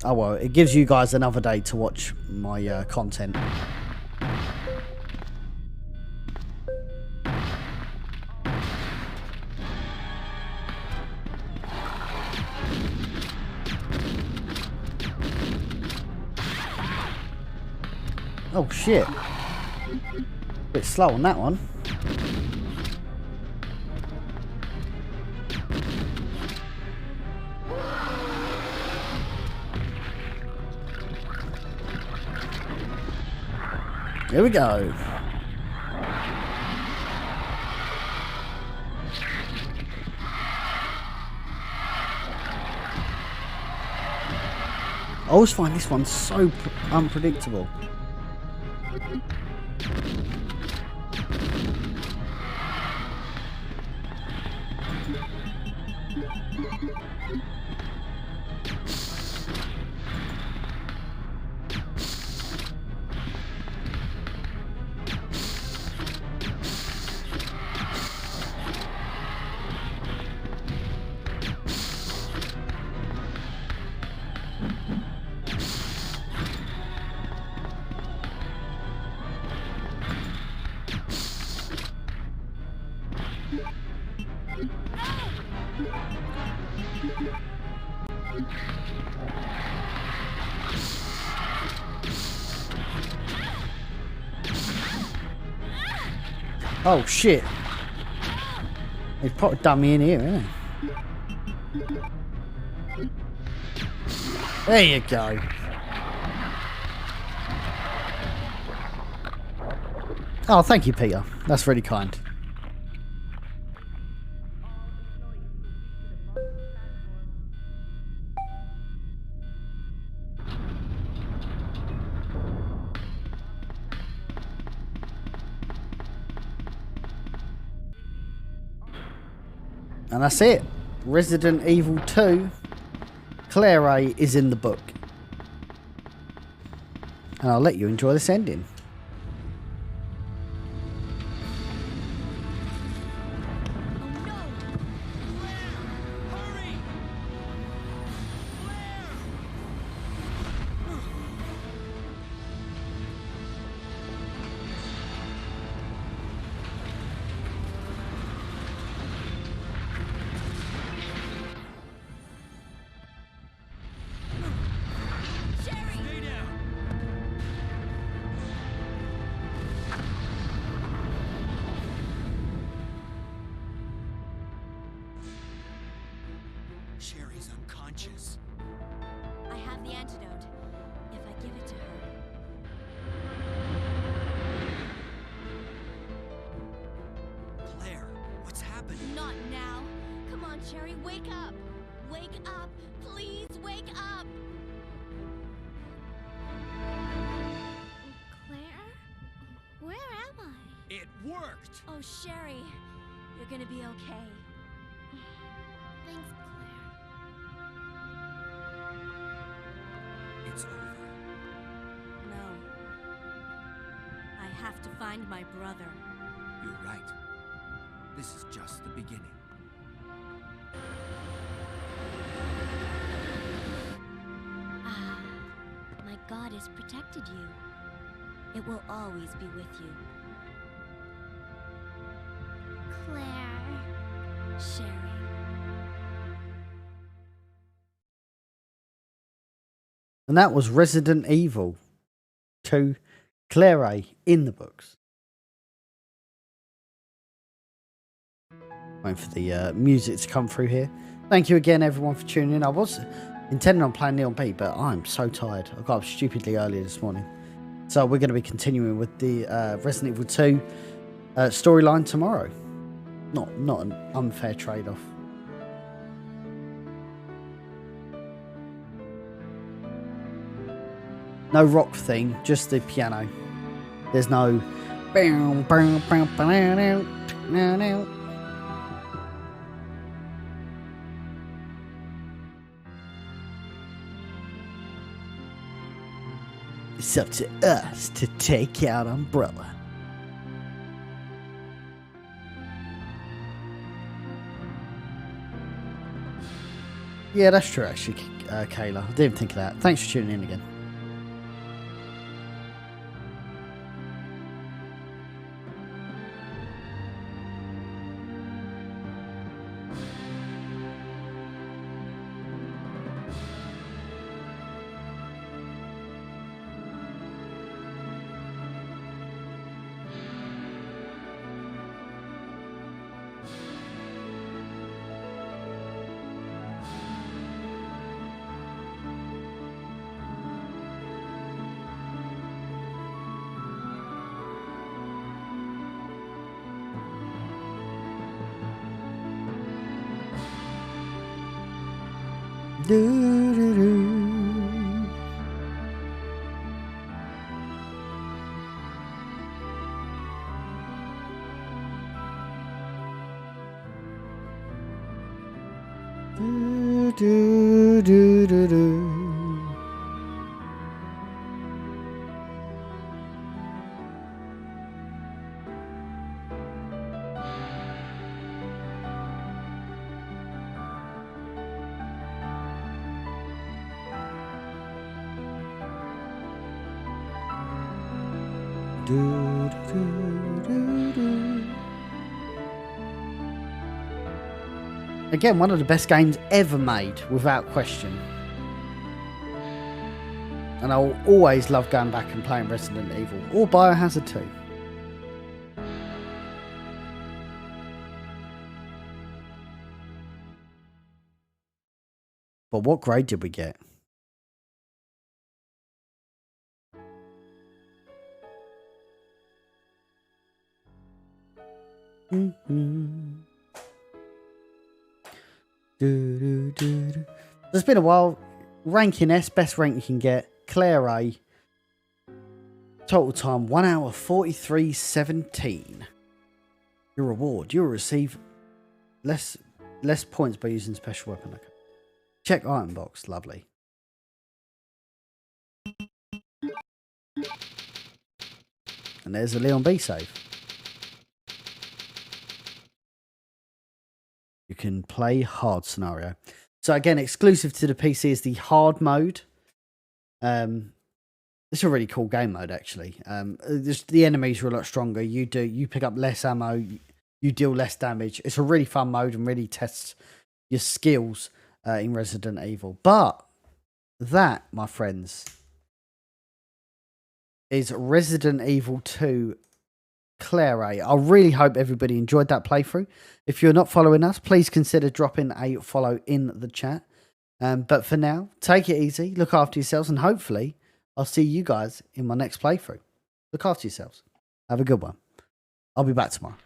Oh well, it gives you guys another day to watch my content. Oh shit. Bit slow on that one. Here we go. I always find this one so unpredictable. Oh shit. He's put a dummy in here, isn't he? There you go. Oh, thank you, Peter. That's really kind. And that's it. Resident Evil 2, Claire is in the book. And I'll let you enjoy this ending. Sherry's unconscious. I have the antidote, if I give it to her. Claire, what's happening? Not now. Come on, Sherry, wake up. Wake up. Please wake up. Claire? Where am I? It worked! Oh, Sherry, you're gonna be okay. Thanks, Claire. It's over. No. I have to find my brother. You're right. This is just the beginning. Ah, my God has protected you. It will always be with you. Claire. Sherry. And that was Resident Evil 2, Claire in the books. Waiting for the music to come through here. Thank you again, everyone, for tuning in. I was intending on playing Neon P, but I'm so tired. I got up stupidly early this morning. So we're going to be continuing with the Resident Evil 2 storyline tomorrow. Not an unfair trade-off. No rock thing, just the piano. There's no... It's up to us to take out Umbrella. Yeah, that's true, actually, Kayla. I didn't think of that. Thanks for tuning in again. Again, one of the best games ever made, without question. And I'll always love going back and playing Resident Evil or Biohazard 2. But what grade did we get? It's been a while. Ranking S, best rank you can get. Claire A. Total time 1 hour 43:17. Your reward. You'll receive less points by using special weapon. Okay. Check item box. Lovely. And there's a Leon B save. You can play hard scenario. So again, exclusive to the PC is the hard mode. It's a really cool game mode actually. The enemies are a lot stronger. You pick up less ammo. You deal less damage. It's a really fun mode and really tests your skills in Resident Evil. But that, my friends, is Resident Evil 2 Claire A. I really hope everybody enjoyed that playthrough. If you're not following us, please consider dropping a follow in the chat. But for now, take it easy, look after yourselves, and hopefully I'll see you guys in my next playthrough. Look after yourselves. Have a good one. I'll be back tomorrow.